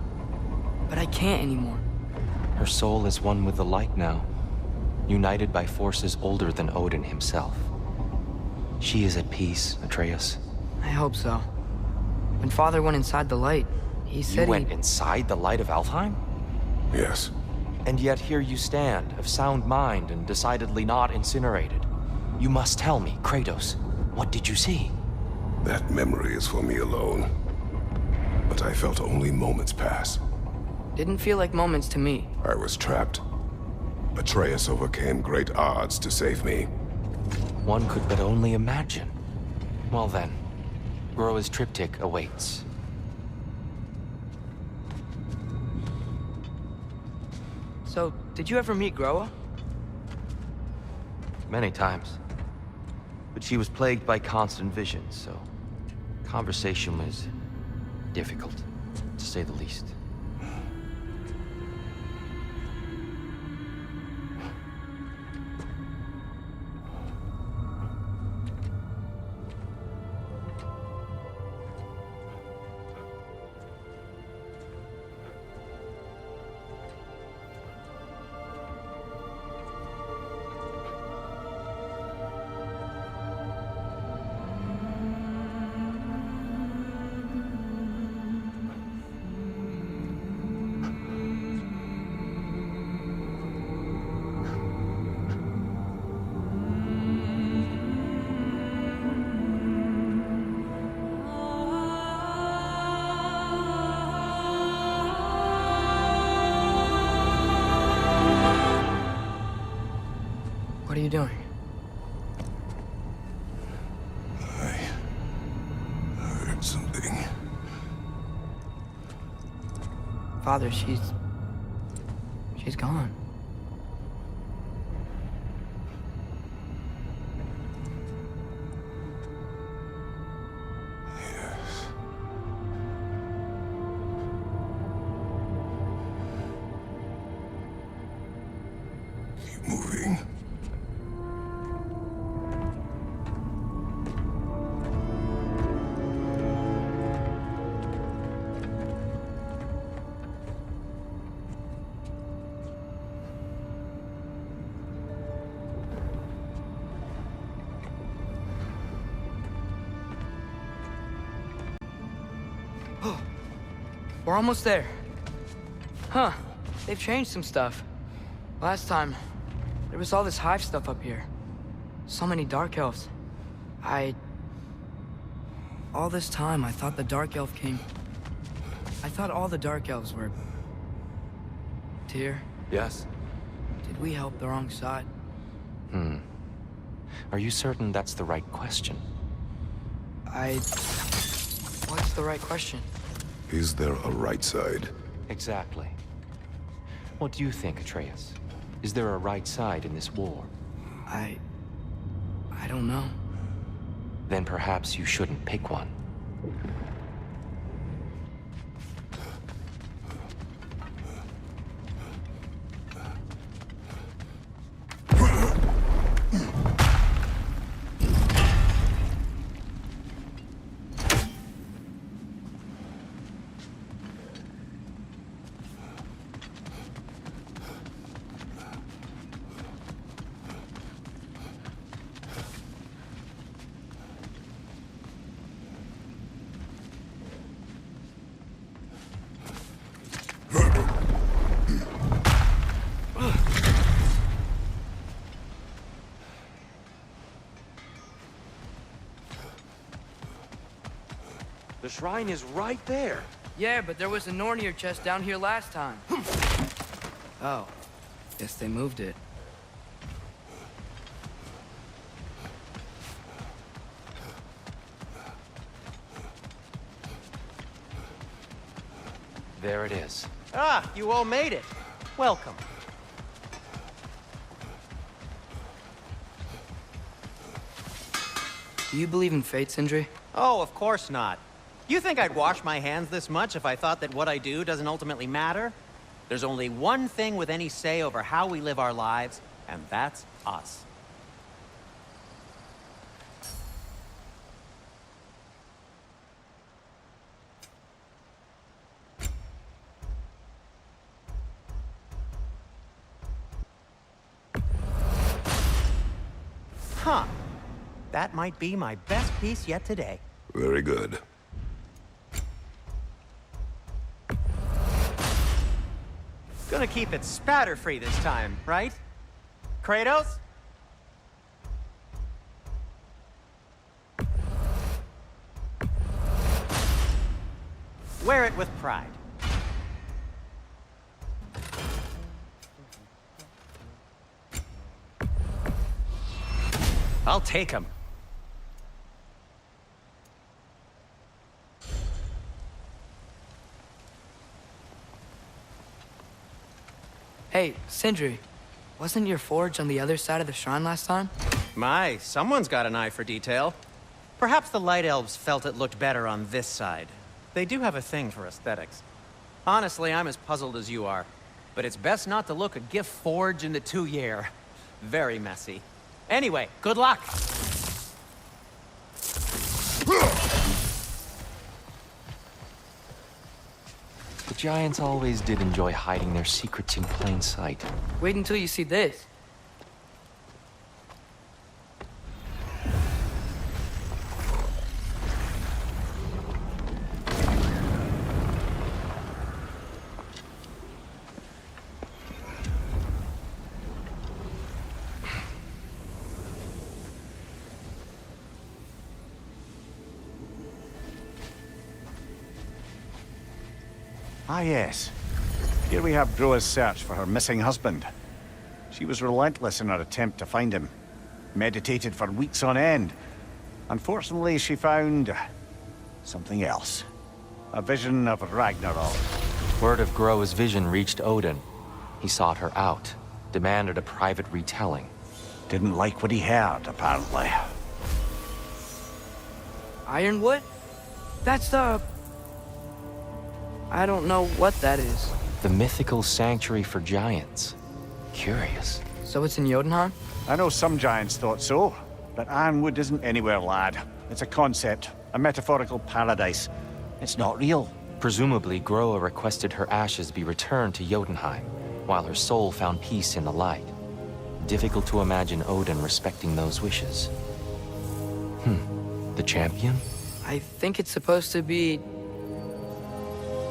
A: but I can't anymore.
D: Her soul is one with the light now, united by forces older than Odin himself. She is at peace, اتریاس.
A: I hope so. When Father went inside the light, he said
D: You went inside the light of Alfheim?
C: Yes.
D: And yet here you stand, of sound mind and decidedly not incinerated. You must tell me, Kratos, what did you see?
C: That memory is for me alone. But I felt only moments pass.
A: Didn't feel like moments to me.
C: I was trapped. Atreus overcame great odds to save me.
D: One could but only imagine. Well then, Groa's triptych awaits.
A: So, did you ever meet Groa?
D: Many times. But she was plagued by constant visions, so conversation was difficult, to say the least.
A: What are you doing?
C: I heard something.
A: Father, she's gone.
C: Yes. Keep moving.
A: We're almost there. Huh. They've changed some stuff. Last time, there was all this hive stuff up here. So many dark elves. All this time, I thought the Dark Elf King... I thought all the Dark Elves were... Tyr?
D: Yes?
A: Did we help the wrong side?
D: Are you certain that's the right question?
A: What's the right question?
C: Is there a right side?
D: Exactly. What do you think, اتریاس? Is there a right side in this war?
A: I don't know.
D: Then perhaps you shouldn't pick one.
H: The shrine is right there.
A: Yeah, but there was a Nornir chest down here last time. Oh. Guess they moved it.
D: There it is.
B: Ah, you all made it. Welcome.
A: Do you believe in fate, Sindri?
B: Oh, of course not. You think I'd wash my hands this much if I thought that what I do doesn't ultimately matter? There's only one thing with any say over how we live our lives, and that's us. Huh. That might be my best piece yet today.
C: Very good.
B: Gonna keep it spatter-free this time, right? Kratos? Wear it with pride. I'll take him.
A: Hey, Sindri, wasn't your forge on the other side of the shrine last time?
B: My, someone's got an eye for detail. Perhaps the Light Elves felt it looked better on this side. They do have a thing for aesthetics. Honestly, I'm as puzzled as you are. But it's best not to look a gift forge in the 2 year. Very messy. Anyway, good luck!
D: The giants always did enjoy hiding their secrets in plain sight.
A: Wait until you see this.
F: Ah, yes. Here we have Groa's search for her missing husband. She was relentless in her attempt to find him. Meditated for weeks on end. Unfortunately, she found... something else. A vision of Ragnarok.
D: Word of Groa's vision reached Odin. He sought her out, demanded a private retelling.
F: Didn't like what he heard, apparently.
A: Ironwood? That's the... I don't know what that is.
D: The mythical sanctuary for giants. Curious.
A: So it's in Jotunheim?
F: I know some giants thought so, but Ironwood isn't anywhere, lad. It's a concept, a metaphorical paradise. It's not real.
D: Presumably, Groa requested her ashes be returned to Jotunheim, while her soul found peace in the light. Difficult to imagine Odin respecting those wishes. The champion?
A: I think it's supposed to be...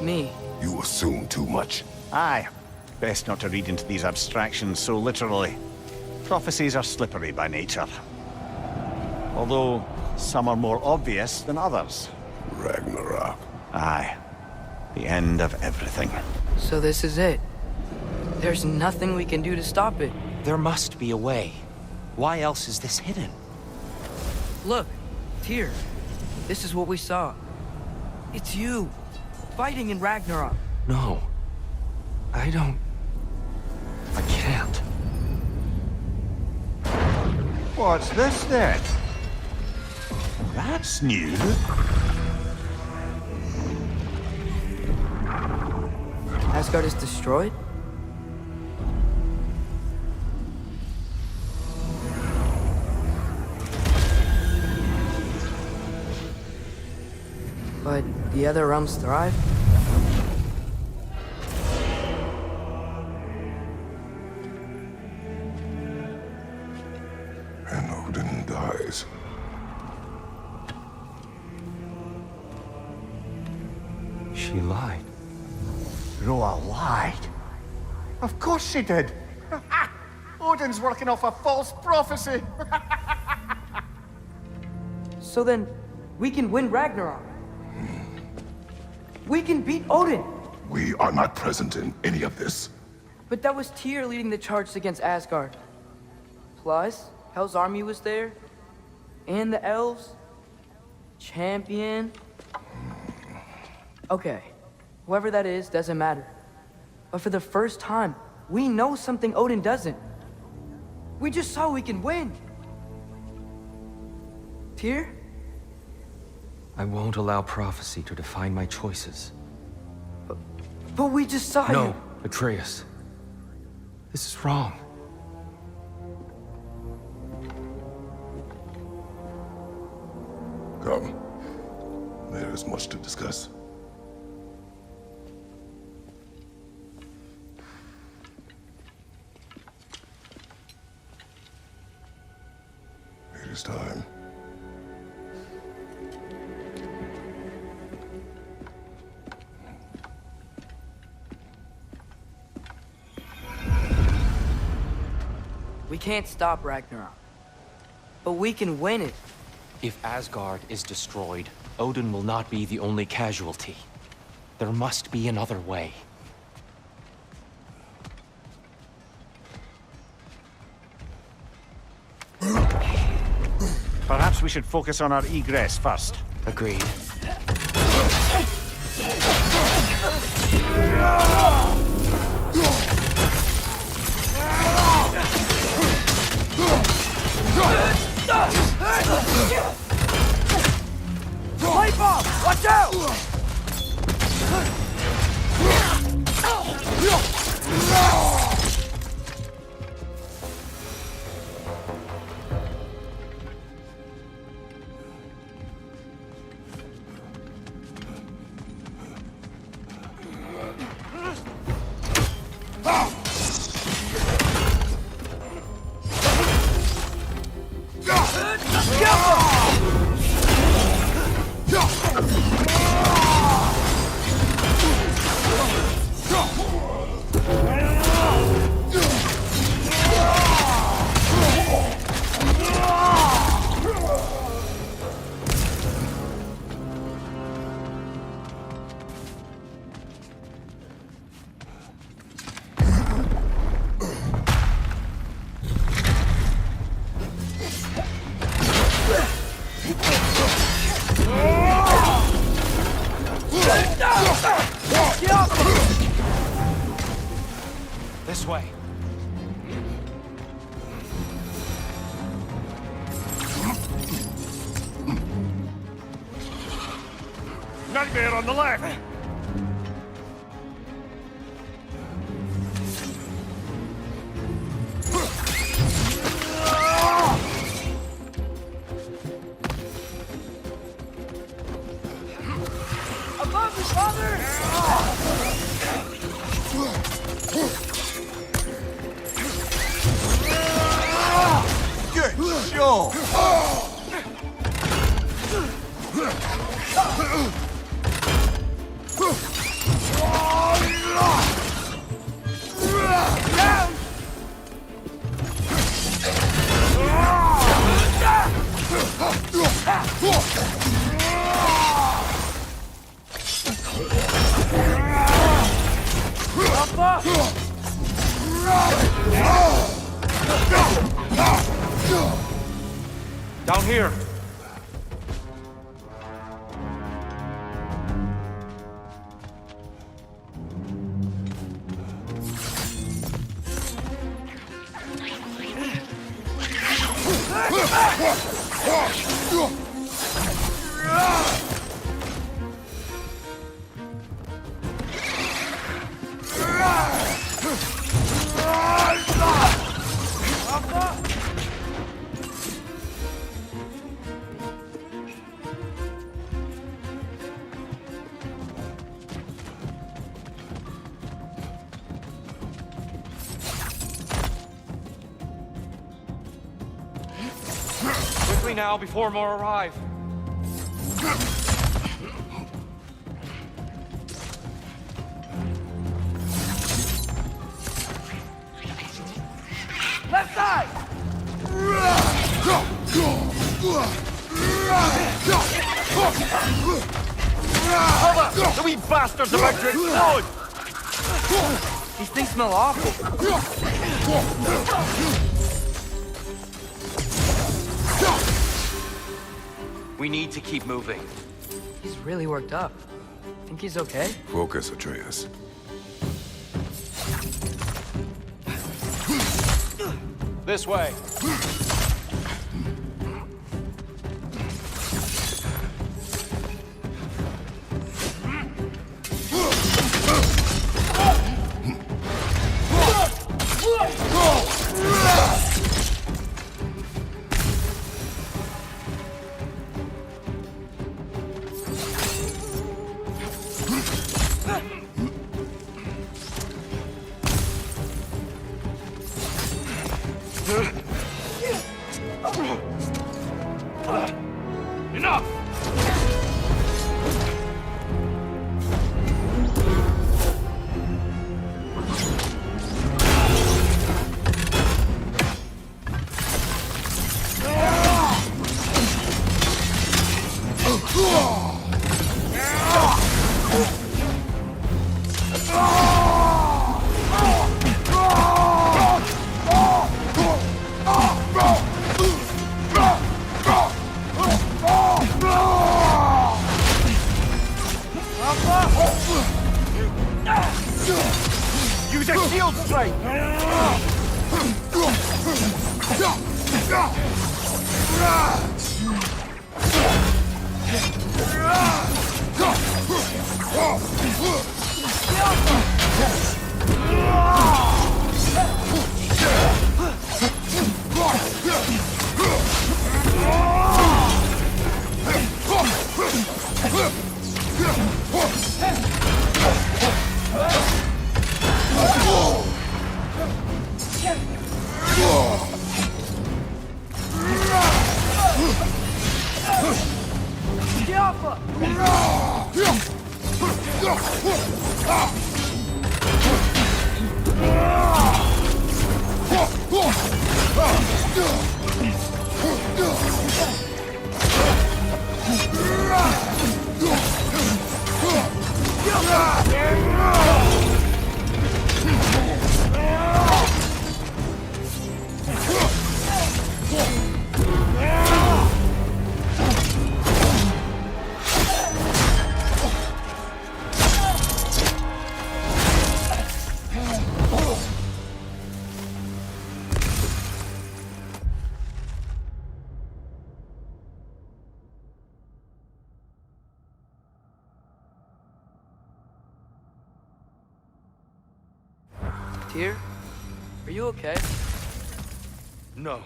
A: me.
C: You assume too much.
F: Aye. Best not to read into these abstractions so literally. Prophecies are slippery by nature. Although, some are more obvious than others.
C: Ragnarok.
F: Aye. The end of everything.
A: So this is it. There's nothing we can do to stop it.
D: There must be a way. Why else is this hidden?
A: Look, Tyr. This is what we saw. It's you, fighting in Ragnarok.
D: No. I can't.
F: What's this then? That's new.
A: Asgard is destroyed? But the other realms thrive?
C: And Odin dies.
D: She lied.
F: Roa lied. Of course she did. Odin's working off a false prophecy.
A: So then, we can win Ragnarok. We can beat Odin.
C: We are not present in any of this.
A: But that was Tyr leading the charge against Asgard. Plus, Hell's army was there. And the elves. Champion. Okay. Whoever that is, doesn't matter. But for the first time, we know something Odin doesn't. We just saw we can win. Tyr?
D: I won't allow prophecy to define my choices.
A: But we just saw
D: No,
A: you.
D: اتریاس. This is wrong.
C: Come. There is much to discuss. It is time.
A: We can't stop Ragnarok. But we can win it.
D: If Asgard is destroyed, Odin will not be the only casualty. There must be another way.
F: Perhaps we should focus on our egress first.
D: Agreed.
A: Light bomb! Watch out!
D: This way.
E: Nightmare on the left!
A: Above me, father!
F: Good show!
A: Alpha!
B: Down here! Quickly now, before more arrive.
A: Left side!
E: Cover! The wee bastard's about to explode!
A: These things smell awful.
B: We need to keep moving.
A: He's really worked up. Think he's okay?
C: Focus, اتریاس.
B: This way.
E: Enough! Use a shield strike!
A: Tyr? Are you okay?
B: No.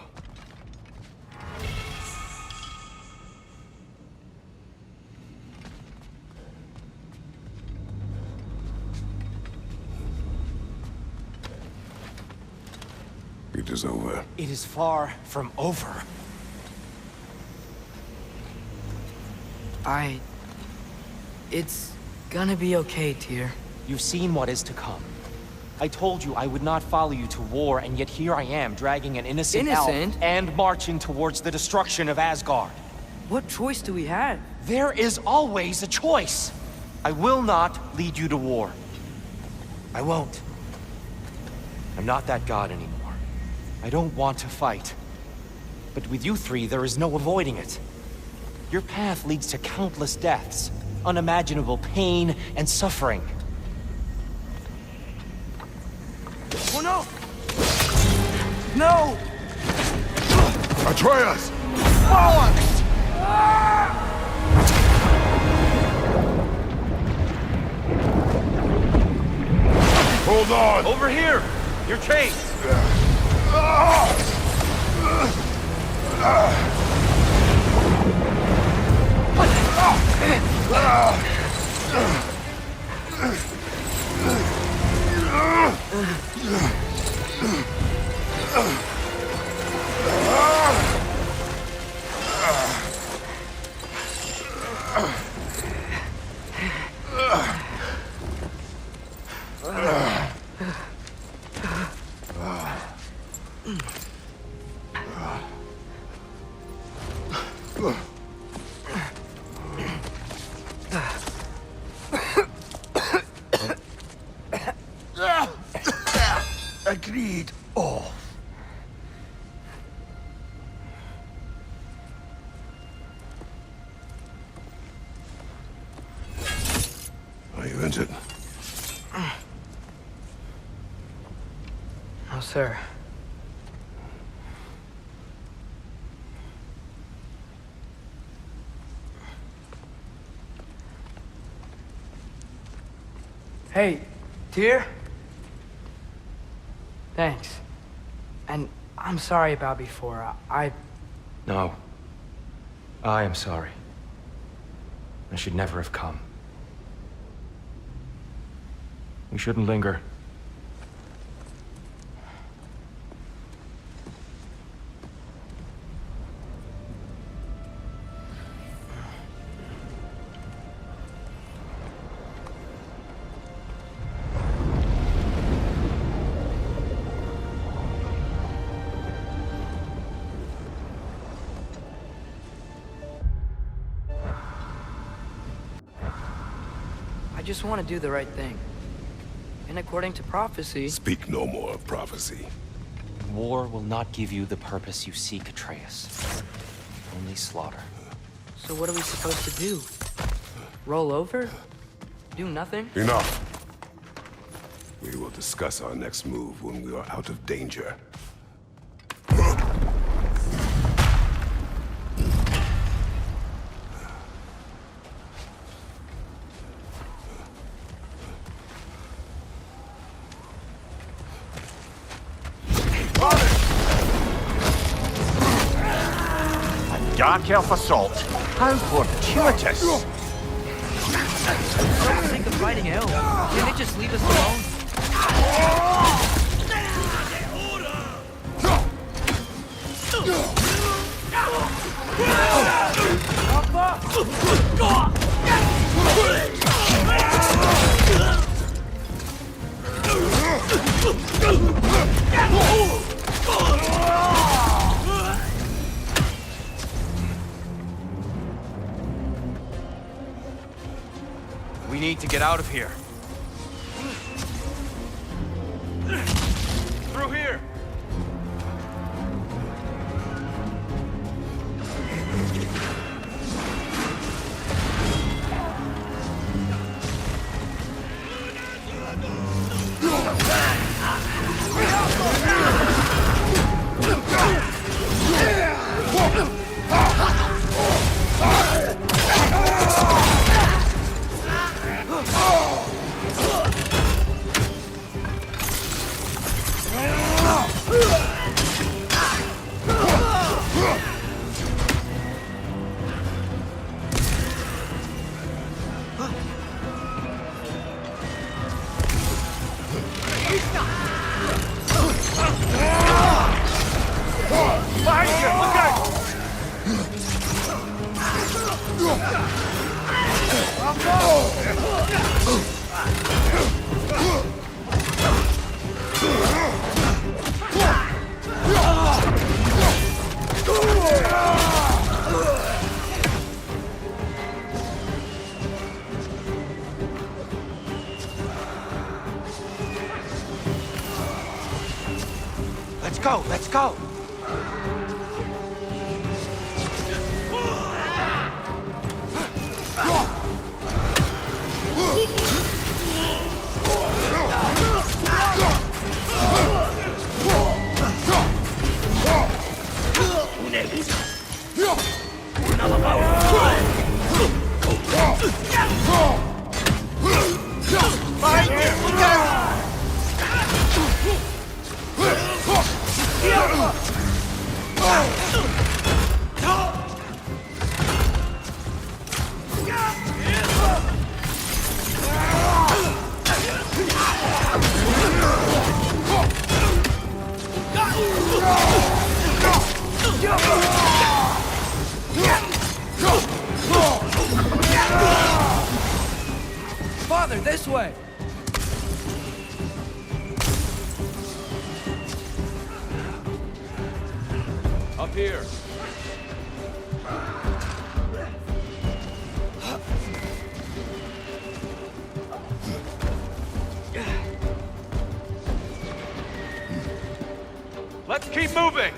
C: It is over.
B: It is far from over.
A: It's gonna be okay, Tyr.
D: You've seen what is to come. I told you I would not follow you to war, and yet here I am, dragging an innocent elf and marching towards the destruction of Asgard.
A: What choice do we have?
D: There is always a choice. I will not lead you to war. I won't. I'm not that god anymore. I don't want to fight. But with you three, there is no avoiding it. Your path leads to countless deaths, unimaginable pain and suffering.
A: Oh no! No!
C: اتریاس!
A: Bollocks!
C: Hold on!
D: Over here! Your chase!
C: Agreed. Oh. Are you injured?
A: No, sir. Hey, dear? Thanks. And I'm sorry about before.
D: No. I am sorry. I should never have come. We shouldn't linger.
A: I just want to do the right thing. And according to prophecy...
C: Speak no more of prophecy.
D: War will not give you the purpose you seek, اتریاس. Only slaughter.
A: So what are we supposed to do? Roll over? Do nothing?
C: Enough. We will discuss our next move when we are out of danger.
F: Dark elf assault. How fortuitous.
A: Don't think of fighting elves. Can they just leave us alone?
D: We need to get out of here. Through here!
B: go, let's go!
A: Father, this way!
K: Up here. Let's keep moving!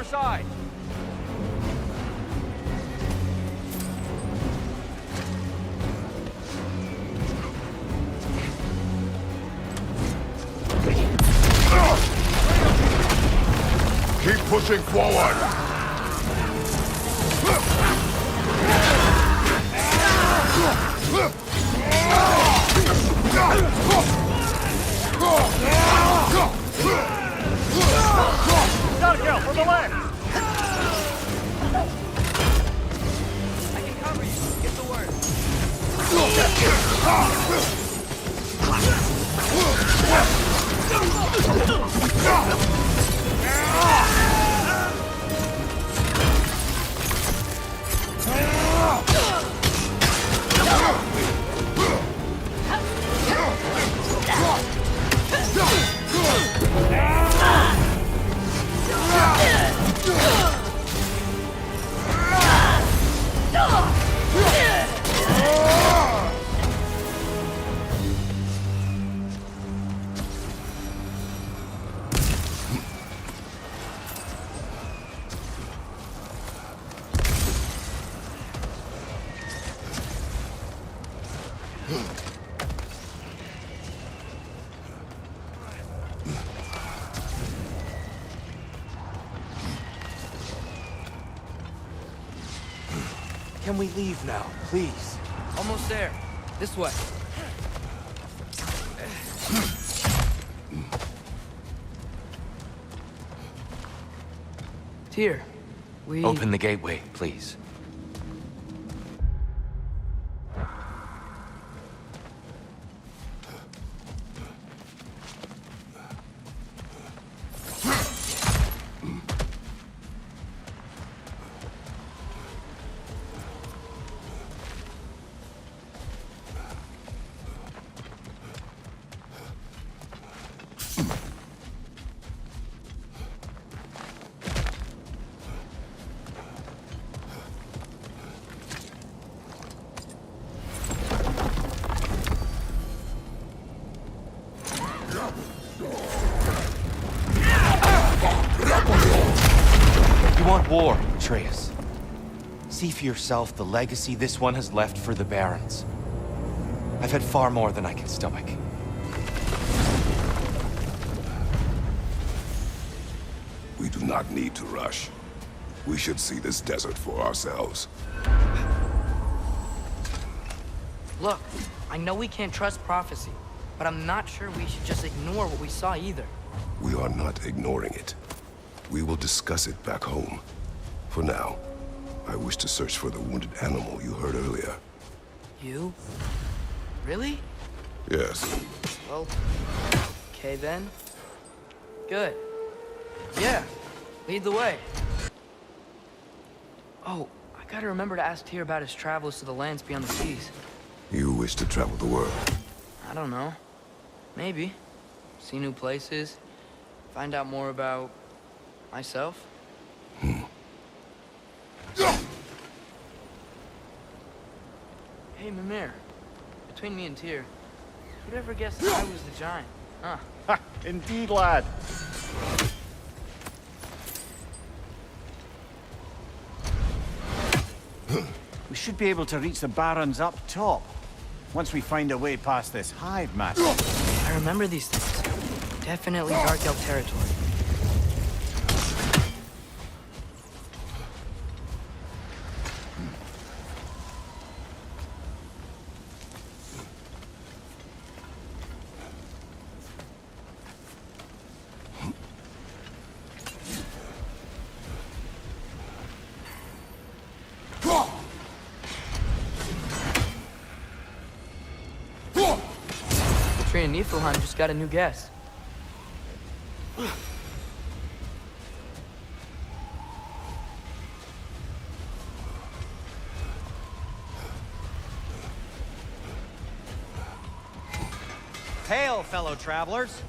K: Side.
C: Keep pushing forward.
F: Daniel, from the left!
A: I can cover you. Get the word.
H: Can we leave now, please?
A: Almost there. This way. Here. We...
D: Open the gateway, please. See for yourself the legacy this one has left for the Barons. I've had far more than I can stomach.
C: We do not need to rush. We should see this desert for ourselves.
A: Look, I know we can't trust prophecy, but I'm not sure we should just ignore what we saw either.
C: We are not ignoring it. We will discuss it back home. For now, I wish to search for the wounded animal you heard earlier.
A: You? Really?
C: Yes.
A: Well, okay then. Good. Yeah, lead the way. Oh, I gotta remember to ask Tyr about his travels to the lands beyond the seas.
C: You wish to travel the world?
A: I don't know. Maybe. See new places. Find out more about myself. Hey, Mimir. Between me and Tyr, who'd ever guess that I was the giant? Huh?
F: Ha! Indeed, lad. We should be able to reach the Barons up top, once we find a way past this hive matter.
A: I remember these things. Definitely Dark Elf territory. And Niflheim just got a new guest.
B: Hail, fellow travelers.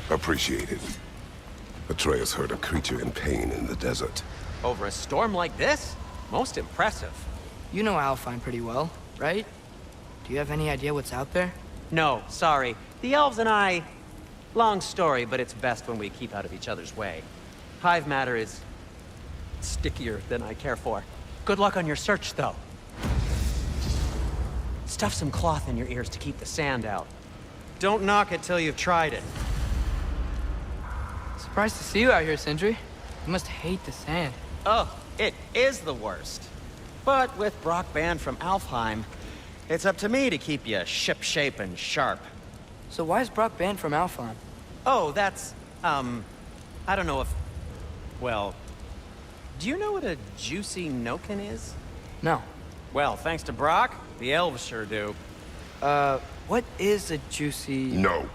C: Appreciate it. اتریاس heard a creature in pain in the desert.
B: Over a storm like this? Most impressive.
A: You know Alfheim pretty well, right? Do you have any idea what's out there?
B: No, sorry. The elves and I... Long story, but it's best when we keep out of each other's way. Hive matter is... stickier than I care for. Good luck on your search, though. Stuff some cloth in your ears to keep the sand out. Don't knock it till you've tried it.
A: Surprised to see you out here, Sindri. You must hate the sand.
B: Oh, it is the worst. But with Brock banned from Alfheim, it's up to me to keep you ship-shape and sharp.
A: So why is Brock banned from Alfheim?
B: Oh, that's, I don't know if... Well, do you know what a juicy noken is?
A: No.
B: Well, thanks to Brock, the elves sure do.
A: What is a juicy...
C: No.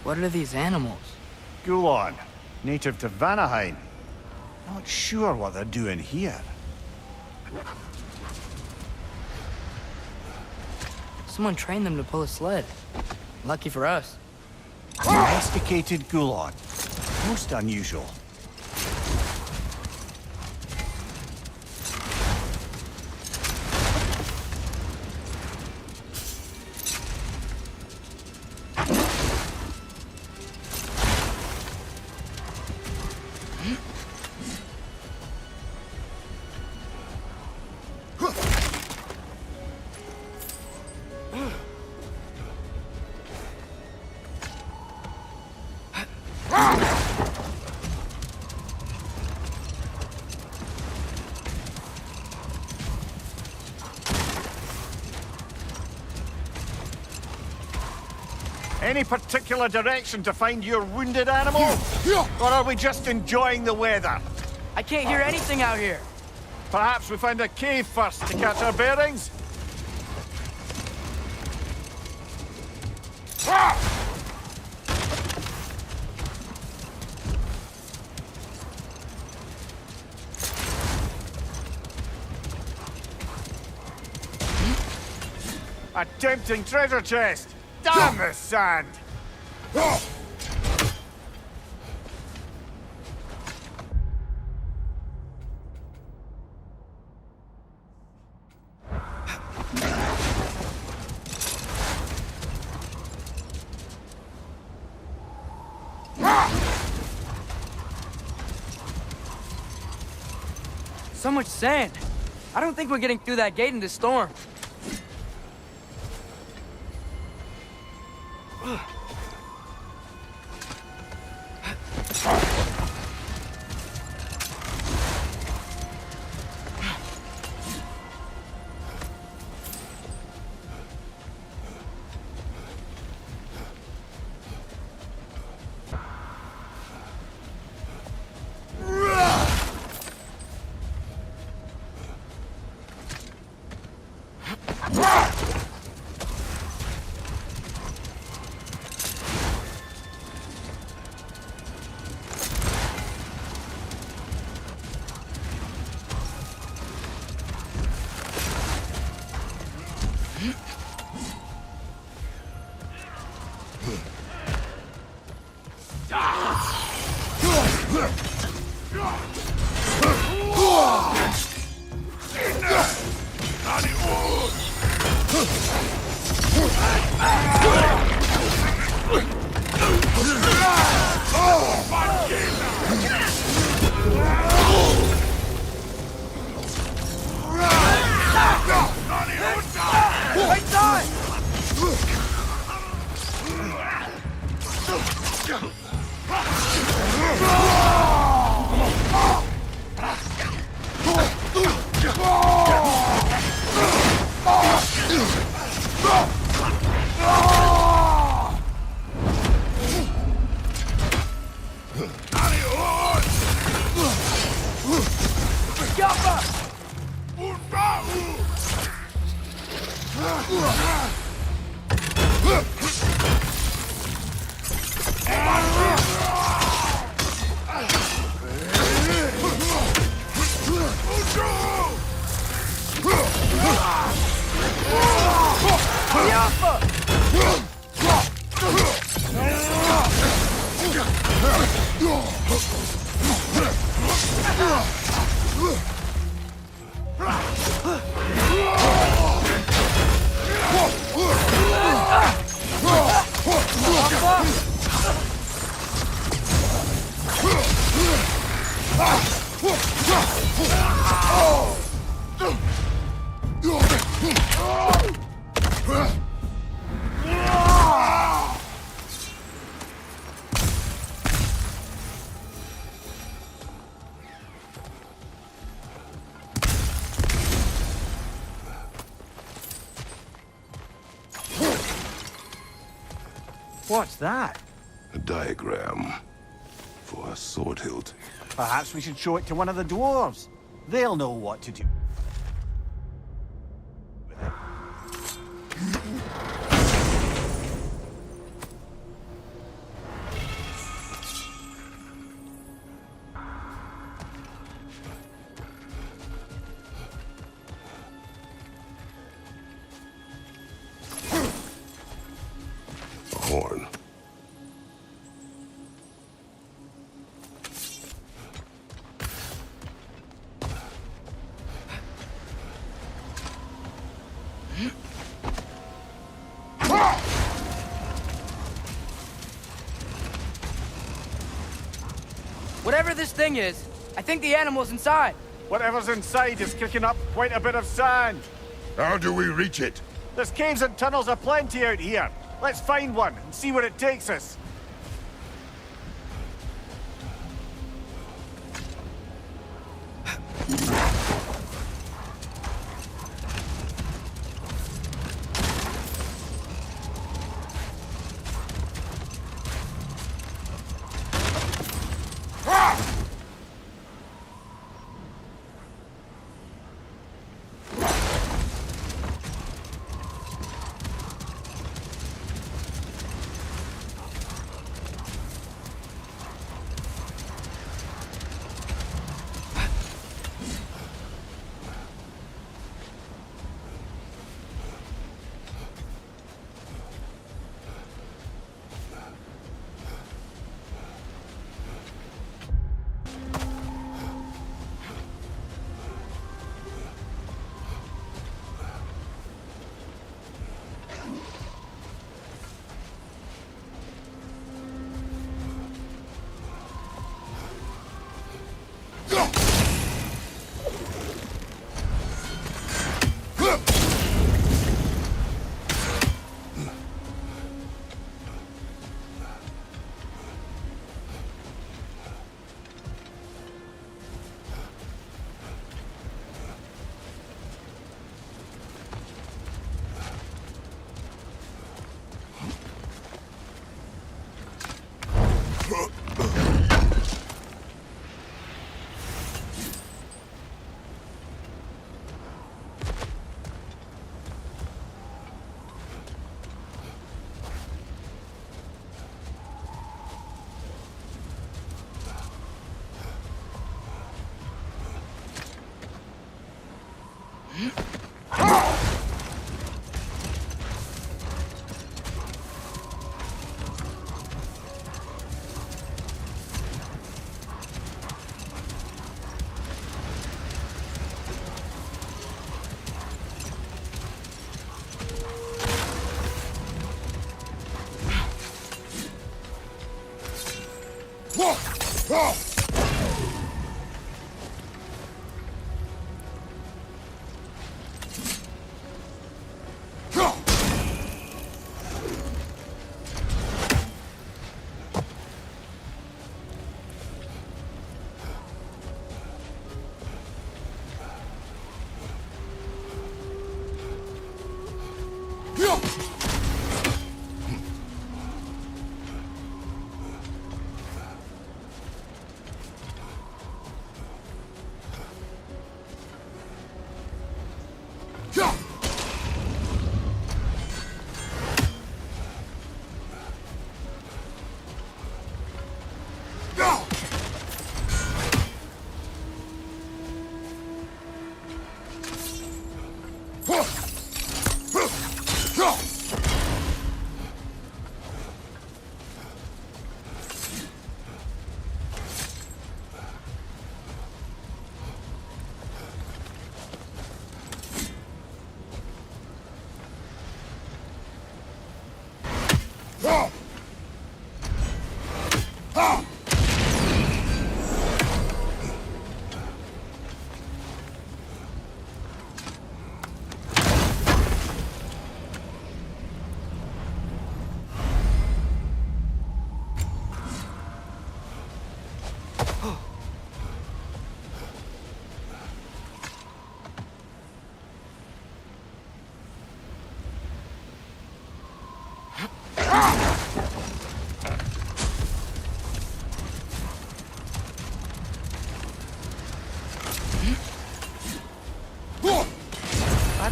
A: What are these animals?
F: Gulon, native to Vanaheim. Not sure what they're doing here.
A: Someone trained them to pull a sled. Lucky for us.
F: Domesticated Gulon. Most unusual. Any particular direction to find your wounded animal? Or are we just enjoying the weather?
A: I can't hear anything out here.
F: Perhaps we find a cave first to catch our bearings? A tempting treasure chest! Damn the sand!
A: So much sand. I don't think we're getting through that gate in this storm.
F: What's that?
C: A diagram for a sword hilt.
F: Perhaps we should show it to one of the dwarves. They'll know what to do.
C: Horn.
A: Whatever this thing is, I think the animal's inside.
F: Whatever's inside is kicking up quite a bit of sand.
C: How do we reach it?
F: There's caves and tunnels aplenty out here. Let's find one and see where it takes us.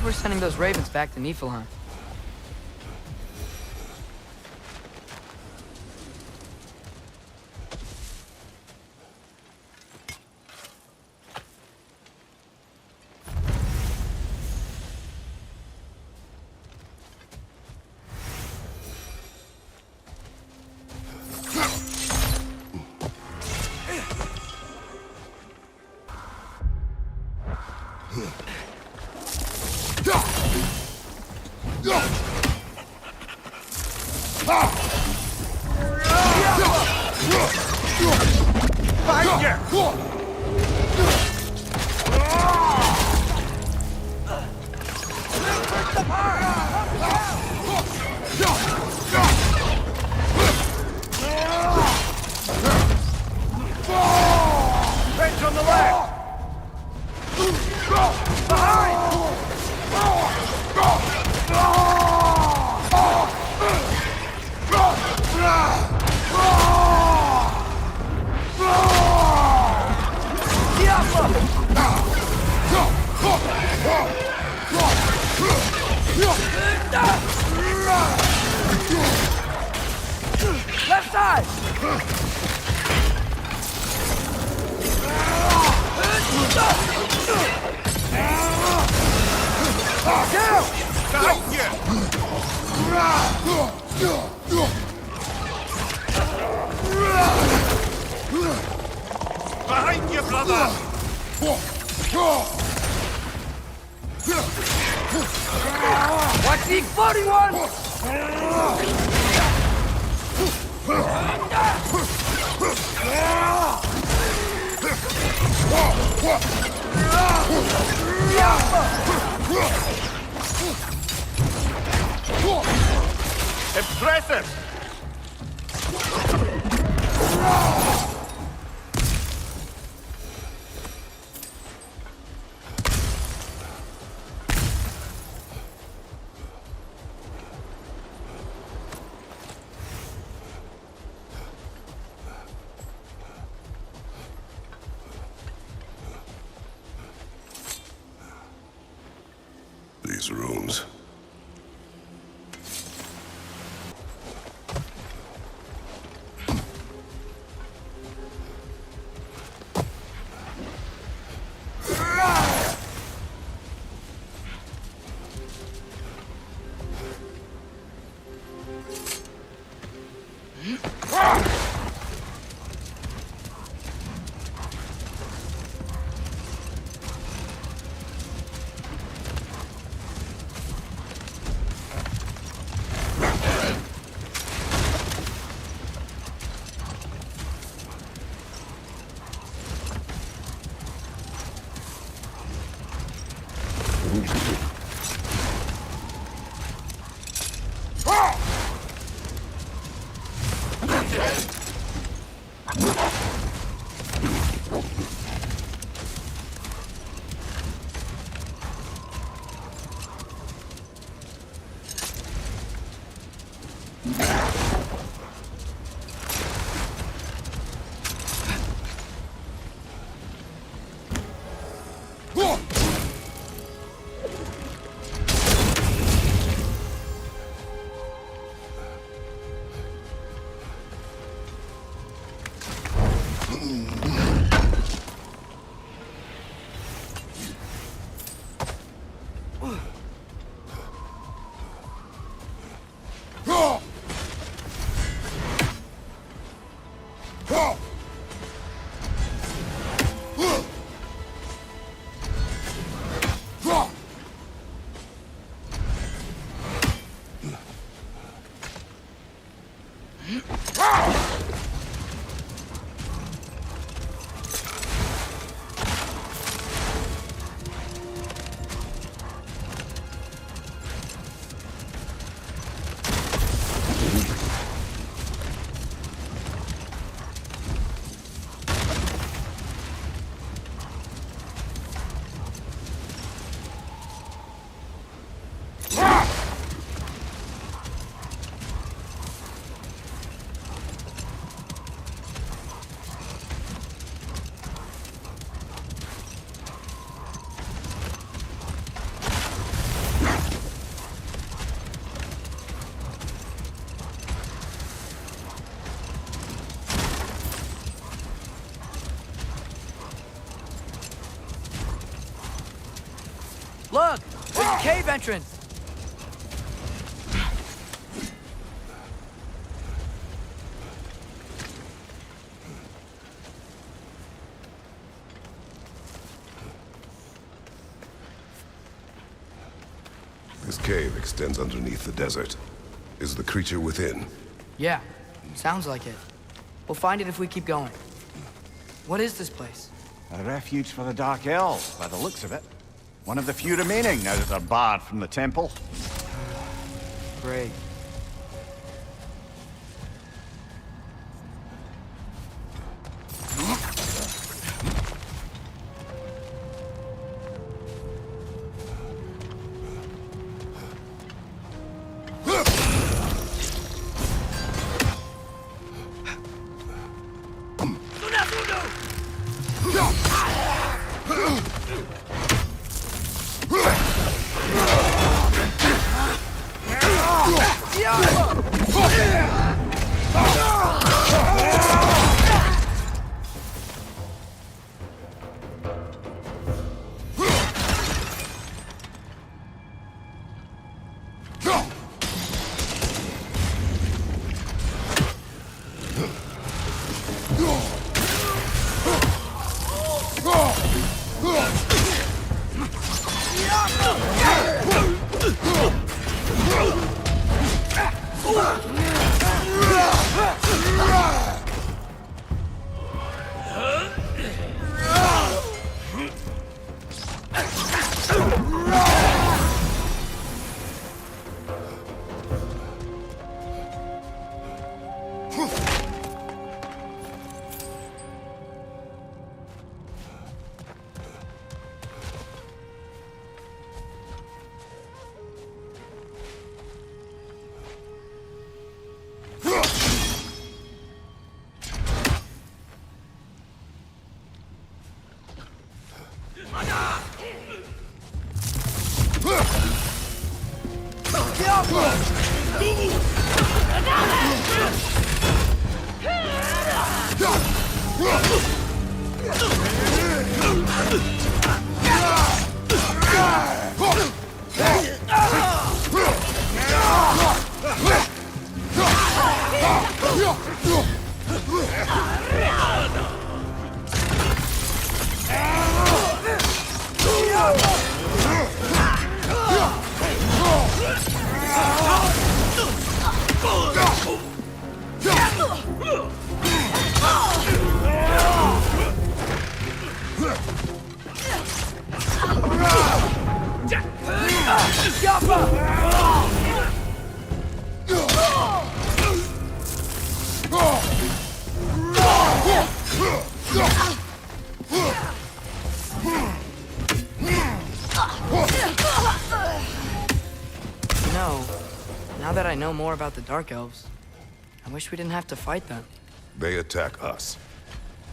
A: Glad we're sending those ravens back to Niflheim. Left side!
E: Behind you, brother!
A: Watch the exploding one!
E: Impressive!
C: These rooms.
A: Look! There's a cave entrance!
C: This cave extends underneath the desert. Is the creature within?
A: Yeah, sounds like it. We'll find it if we keep going. What is this place?
F: A refuge for the Dark Elves, by the looks of it. One of the few remaining now that they're barred from the temple.
A: Great. Now that I know more about the Dark Elves, I wish we didn't have to fight them.
C: They attack us.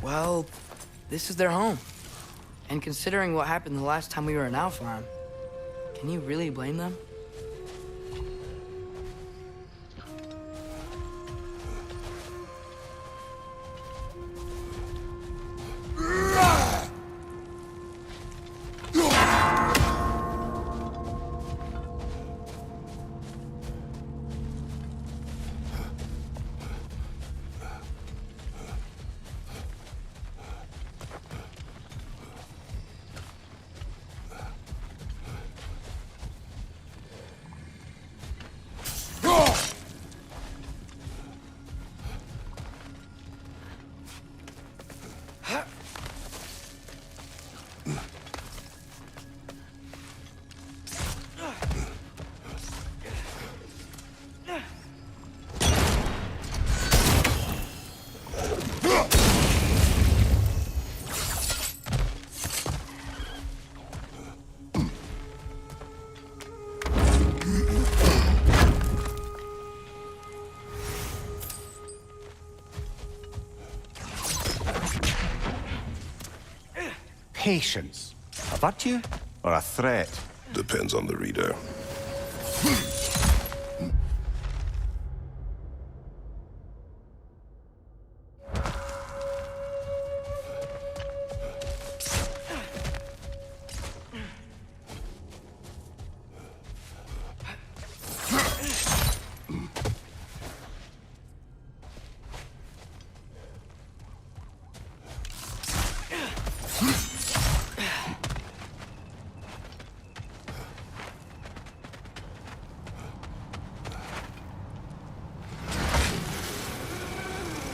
A: Well, this is their home. And considering what happened the last time we were in Alfheim, can you really blame them?
F: patience. A virtue or a threat?
C: Depends on the reader.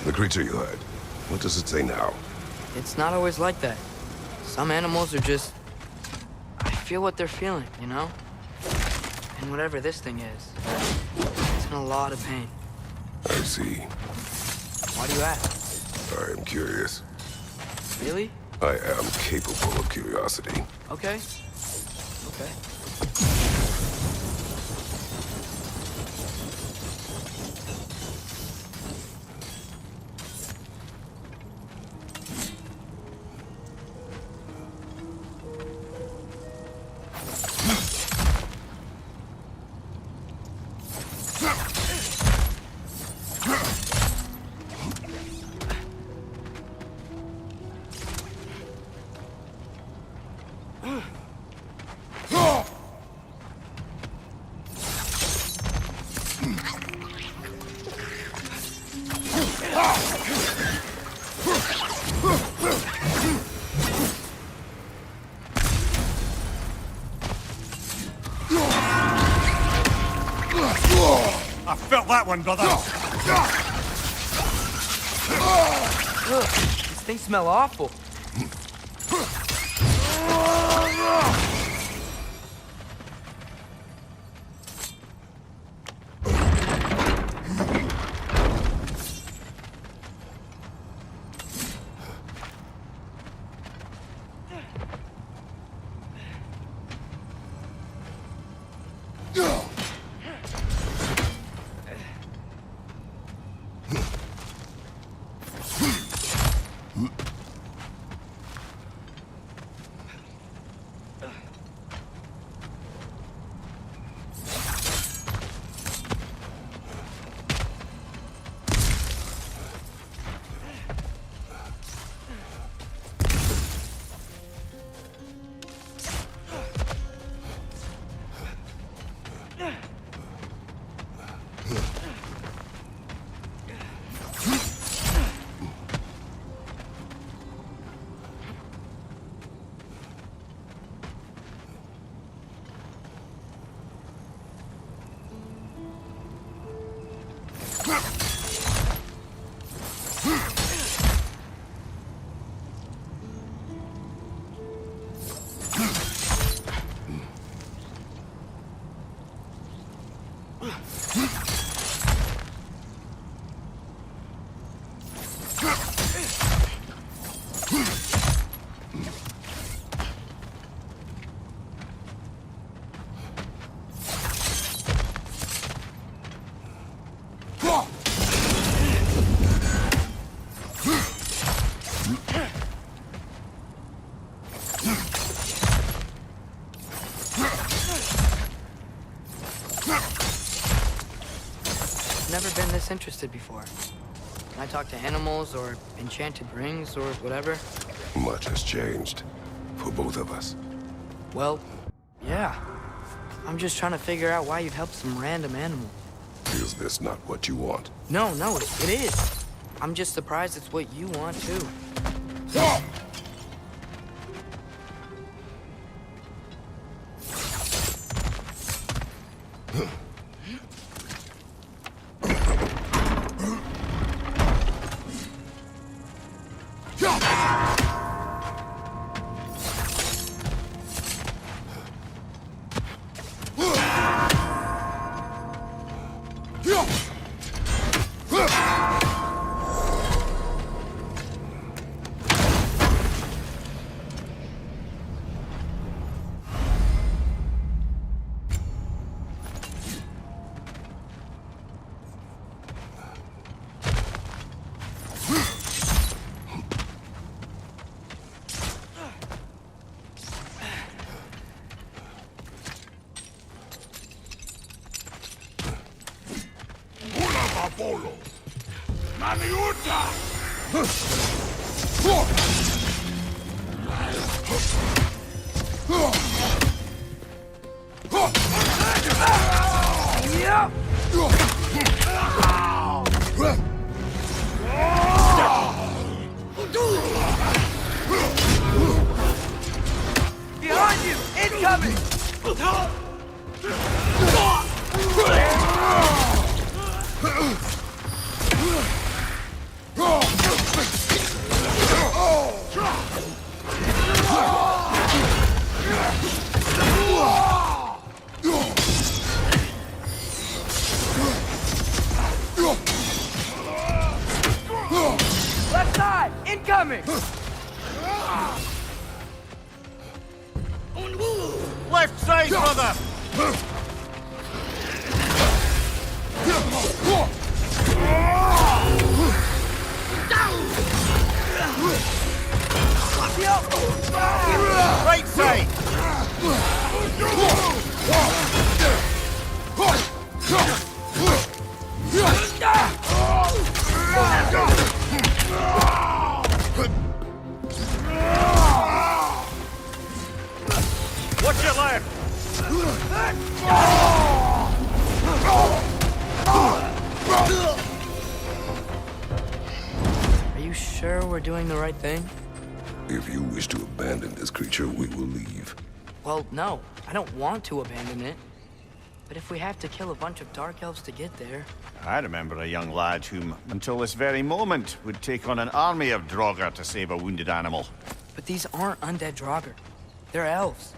C: The creature you heard, what does it say now?
A: It's not always like that. Some animals are just... I feel what they're feeling, you know? And whatever this thing is, it's in a lot of pain.
C: I see.
A: Why do you ask?
C: I am curious.
A: Really?
C: I am capable of curiosity.
A: Okay. Okay.
F: I felt that one, brother.
A: Ugh, these things smell awful. Never been this interested before. When I talk to animals or enchanted rings or whatever.
C: Much has changed. For both of us.
A: Well, yeah. I'm just trying to figure out why you'd help some random animal.
C: Is this not what you want?
A: No, it is. I'm just surprised it's what you want, too. Behind you! Incoming! Left side! Incoming!
F: Left side, brother! Right side! Watch your left!
A: Are you sure we're doing the right thing?
C: If you wish to abandon this creature, we will leave.
A: Well, no. I don't want to abandon it. But if we have to kill a bunch of dark elves to get there...
F: I remember a young lad whom, until this very moment, would take on an army of Draugr to save a wounded animal.
A: But these aren't undead Draugr. They're elves.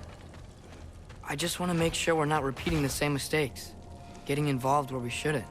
A: I just want to make sure we're not repeating the same mistakes. Getting involved where we shouldn't.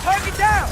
A: Target down!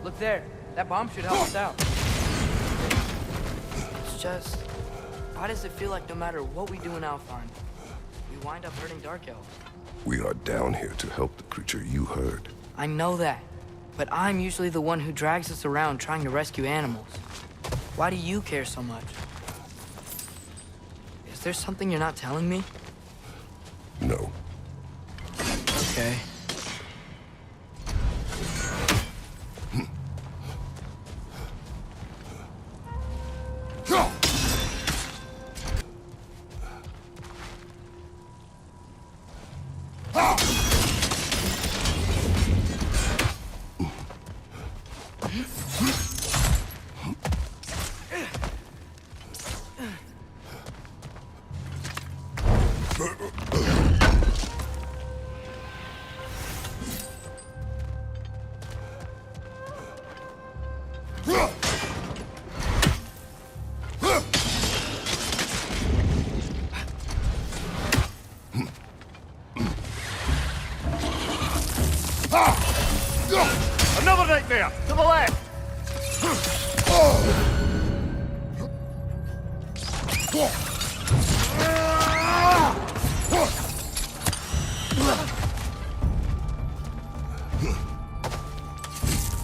A: Look there. That bomb should help us out. It's just... why does it feel like no matter what we do in Alfheim, we wind up hurting dark elves?
C: We are down here to help the creature you heard.
A: I know that. But I'm usually the one who drags us around trying to rescue animals. Why do you care so much? there something you're not telling me?
C: No.
A: Okay.
F: Another nightmare! To the left!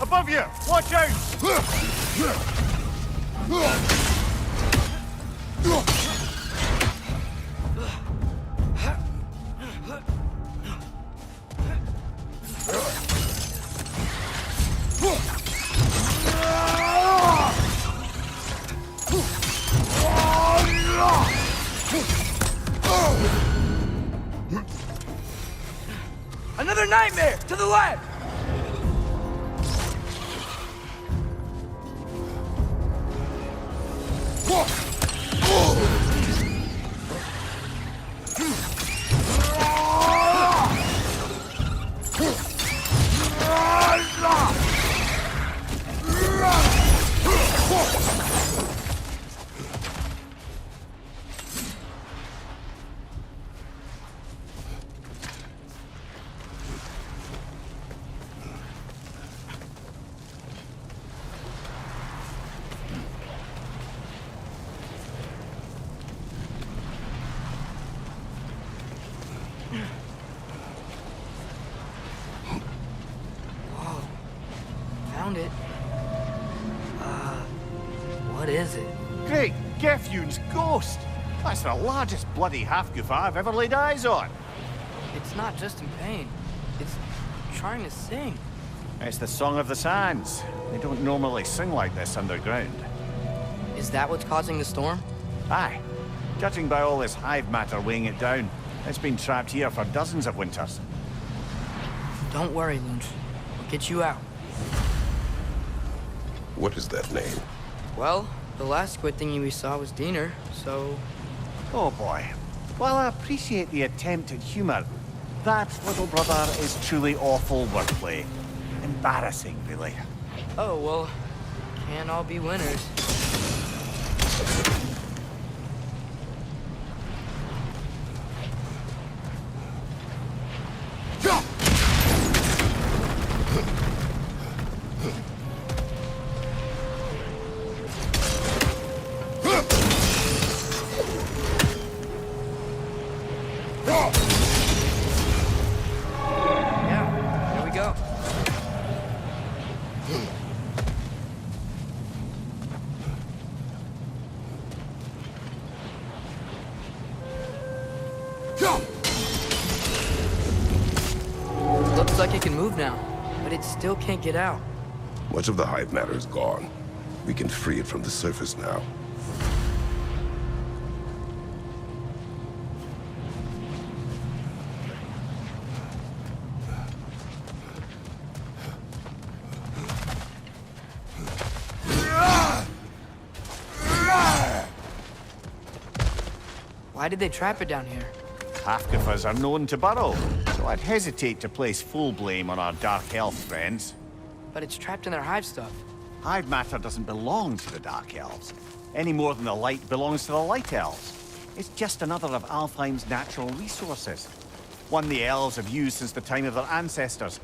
F: Above you! Watch out!
A: Another nightmare! To the left! Found it. What is it?
F: Great Gefyun's ghost! That's the largest bloody half-goof I've ever laid eyes on.
A: It's not just in pain. It's trying to sing.
F: It's the Song of the Sands. They don't normally sing like this underground.
A: Is that what's causing the storm?
F: Aye. Judging by all this hive matter weighing it down, it's been trapped here for dozens of winters.
A: Don't worry, Lunch. We'll get you out.
C: What is that name?
A: Well, the last squid thingy we saw was Diener, so...
F: Oh boy. While I appreciate the attempt at humor, that, little brother, is truly awful wordplay. Embarrassing, really.
A: Oh, well, can't all be winners. Looks like it can move now, but it still can't get out.
C: Much of the hive matter is gone. We can free it from the surface now.
A: Why did they trap it down here?
F: Half-goofers are known to burrow, so I'd hesitate to place full blame on our dark elf friends.
A: But it's trapped in their hive stuff.
F: Hive matter doesn't belong to the dark elves, any more than the light belongs to the light elves. It's just another of Alfheim's natural resources. One the elves have used since the time of their ancestors.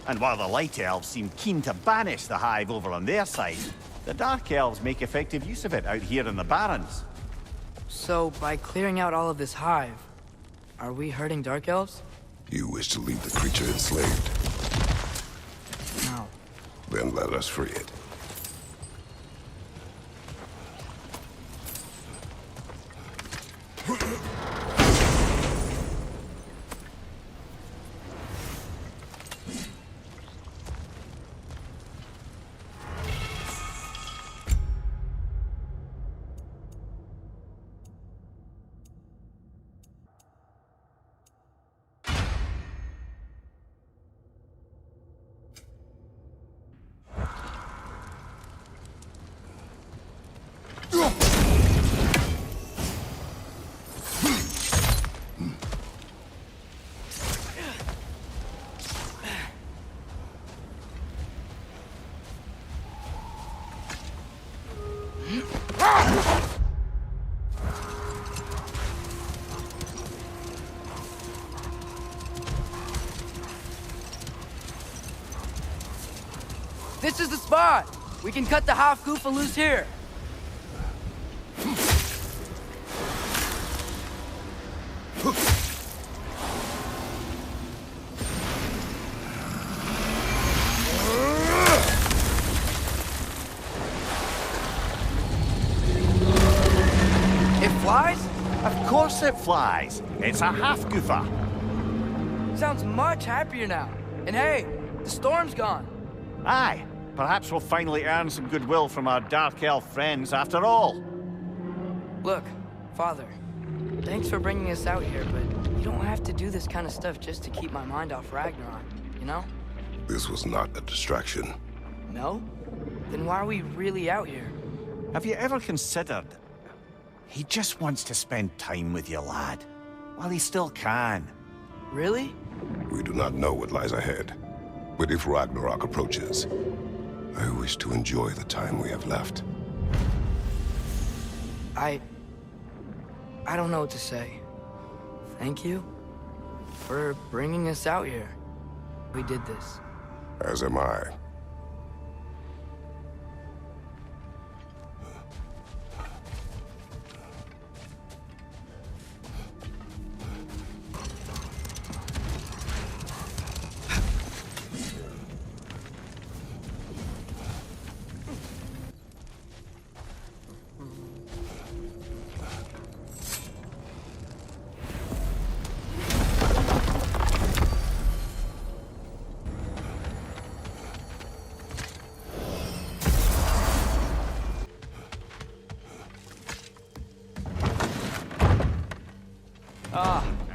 F: And while the light elves seem keen to banish the hive over on their side, the dark elves make effective use of it out here in the Barrens.
A: So, by clearing out all of this hive, are we hurting dark elves?
C: You wish to leave the creature enslaved?
A: No.
C: Then let us free it.
A: This is the spot! We can cut the half-goofa loose here. It flies?
F: Of course it flies. It's a half-goofa.
A: Sounds much happier now. And hey, the storm's gone.
F: Aye. Perhaps we'll finally earn some goodwill from our dark elf friends after all.
A: Look, Father, thanks for bringing us out here, but you don't have to do this kind of stuff just to keep my mind off Ragnarok, you know?
C: This was not a distraction.
A: No? Then why are we really out here?
F: Have you ever considered... He just wants to spend time with you, lad. While he still can.
A: Really?
C: We do not know what lies ahead. But if Ragnarok approaches, I wish to enjoy the time we have left.
A: I don't know what to say. Thank you for bringing us out here. We did this.
C: As am I.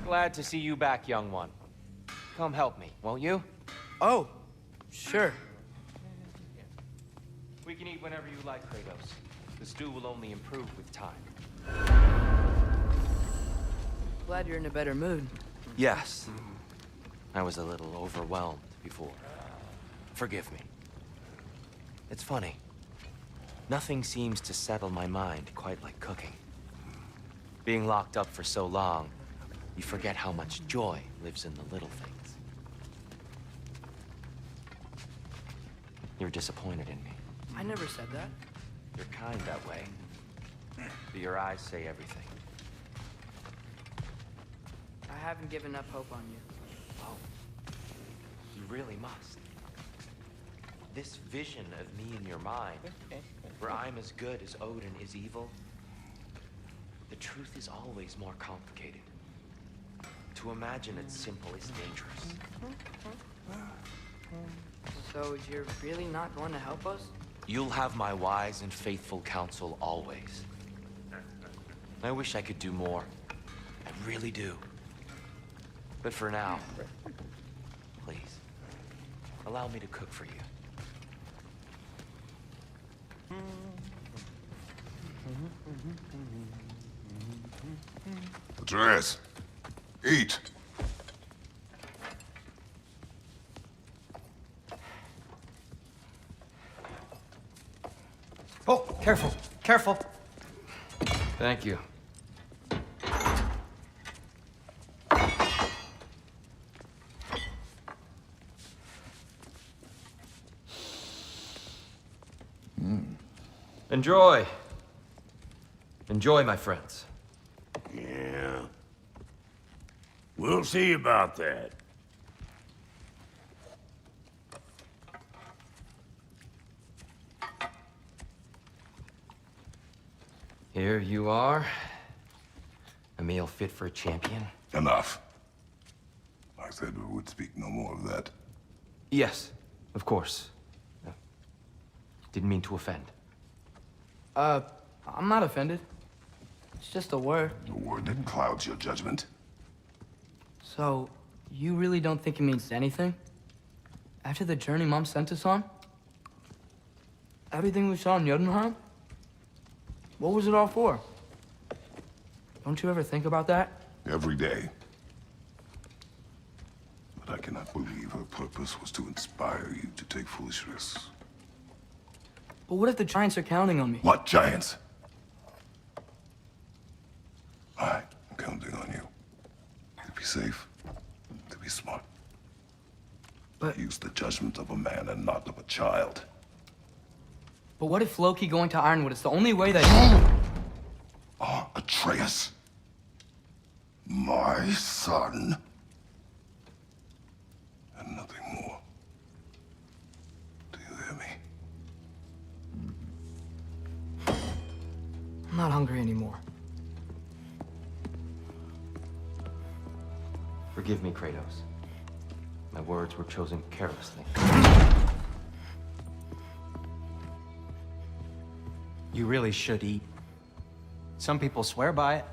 D: Glad to see you back, young one. Come help me, won't you?
A: Oh, sure.
D: We can eat whenever you like, Kratos. The stew will only improve with time.
A: Glad you're in a better mood.
D: Yes. I was a little overwhelmed before. Forgive me. It's funny. Nothing seems to settle my mind quite like cooking. Being locked up for so long, you forget how much joy lives in the little things. You're disappointed in me.
A: I never said that.
D: You're kind that way. But your eyes say everything.
A: I haven't given up hope on you.
D: Oh. You really must. This vision of me in your mind, where I'm as good as Odin is evil, the truth is always more complicated. To imagine it's simple is dangerous.
A: So you're really not going to help us?
D: You'll have my wise and faithful counsel always. I wish I could do more. I really do. But for now, please, allow me to cook for you.
C: اتریاس, eat.
B: Oh, careful, careful.
D: Thank you. Enjoy. Enjoy, my friends.
E: Yeah. We'll see about that.
D: Here you are. A meal fit for a champion?
C: Enough. I said we would speak no more of that.
D: Yes, of course. Didn't mean to offend.
A: I'm not offended. It's just a word.
C: A word that clouds your judgment.
A: So, you really don't think it means anything? After the journey Mom sent us on? Everything we saw in Jotunheim? What was it all for? Don't you ever think about that?
C: Every day. But I cannot believe her purpose was to inspire you to take foolish risks.
A: But what if the Giants are counting on me?
C: What Giants? I'm counting on you. To be safe, to be smart.
A: But
C: use the judgment of a man and not of a child.
A: But what if Loki going to Ironwood is the only way that
C: اتریاس. My son. And nothing more. Do you hear me?
A: I'm not hungry anymore.
D: Forgive me, Kratos. My words were chosen carelessly.
B: You really should eat. Some people swear by it.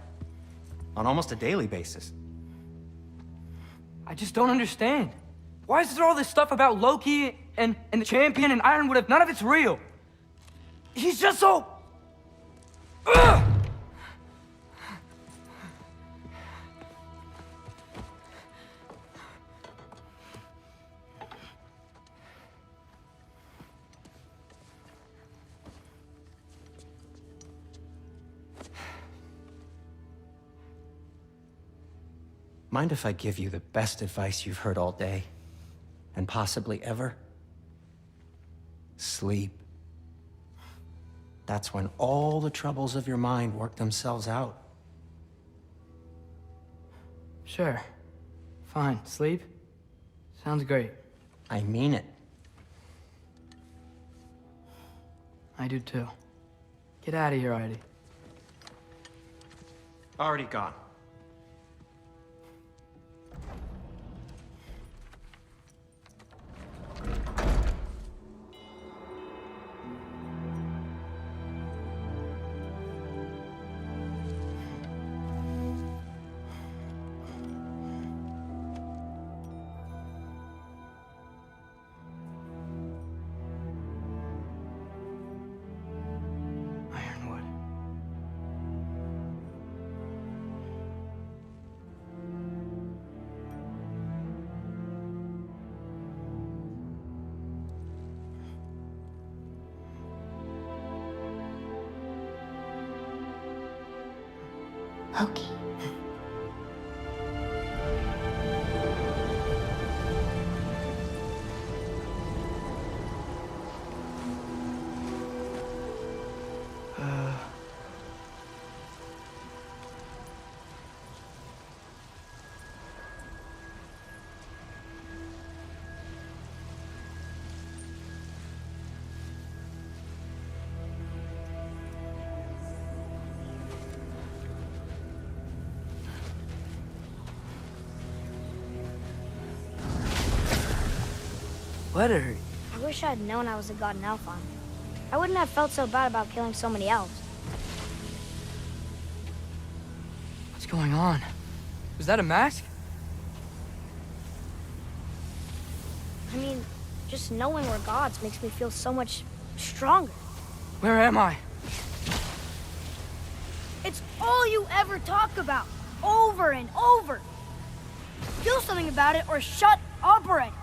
B: On almost a daily basis.
A: I just don't understand. Why is there all this stuff about Loki and the champion and Ironwood if none of it's real? He's just so... Ugh!
B: Mind if I give you the best advice you've heard all day? And possibly ever? Sleep. That's when all the troubles of your mind work themselves out.
A: Sure. Fine. Sleep? Sounds great.
B: I mean it.
A: I do too. Get out of here, Heidi.
B: Already gone.
I: Loki.
A: Let her.
L: I wish I had known I was a god in Alfheim. I wouldn't have felt so bad about killing so many elves.
A: What's going on? Was that a mask?
L: I mean, just knowing we're gods makes me feel so much stronger.
A: Where am I?
L: It's all you ever talk about, over and over. Do something about it or shut up already.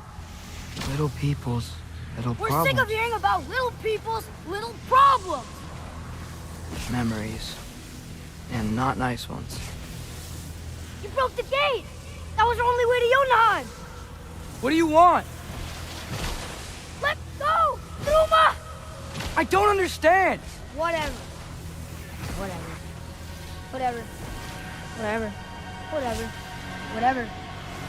A: Little people's little
L: We're
A: problems.
L: sick of hearing about little people's little problems.
A: Memories. And not nice ones.
L: You broke the gate. That was our only way to Jotunheim.
A: What do you want?
L: Let go, Numa!
A: I don't understand.
L: Whatever. Whatever. Whatever. Whatever. Whatever. Whatever.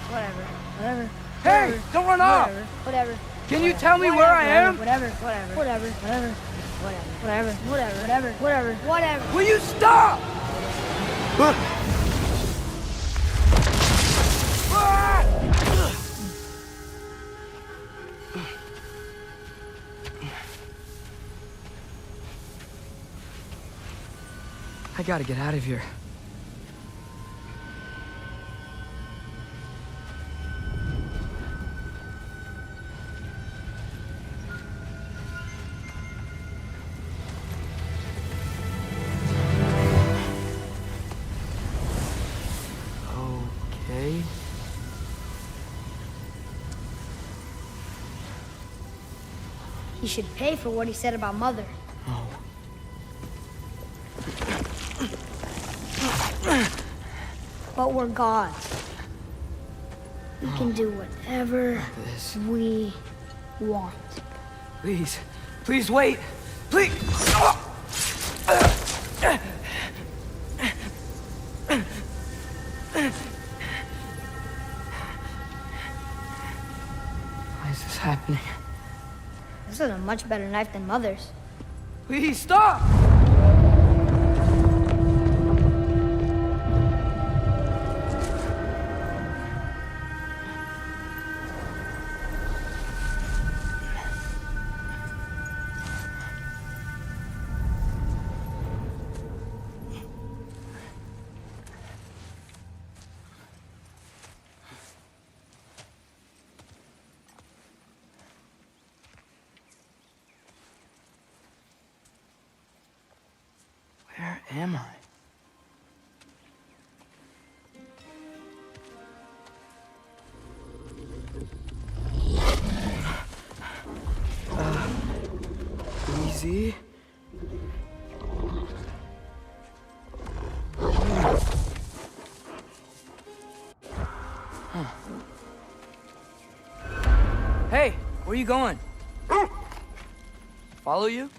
L: Whatever. Whatever.
A: Hey, don't run off.
L: Whatever.
A: Can you tell me where I am?
L: Whatever. Whatever. Whatever. Whatever. Whatever. Whatever. Whatever. Whatever. Whatever.
A: Will you stop? I gotta get out of here. Okay.
L: He should pay for what he said about Mother.
A: Oh.
L: But we're gods. We can do whatever we want.
A: Please. Please wait. Please. Why is this happening?
L: This is a much better knife than Mother's.
A: Please stop! Where am I? Easy. Hey, where you going? Follow you?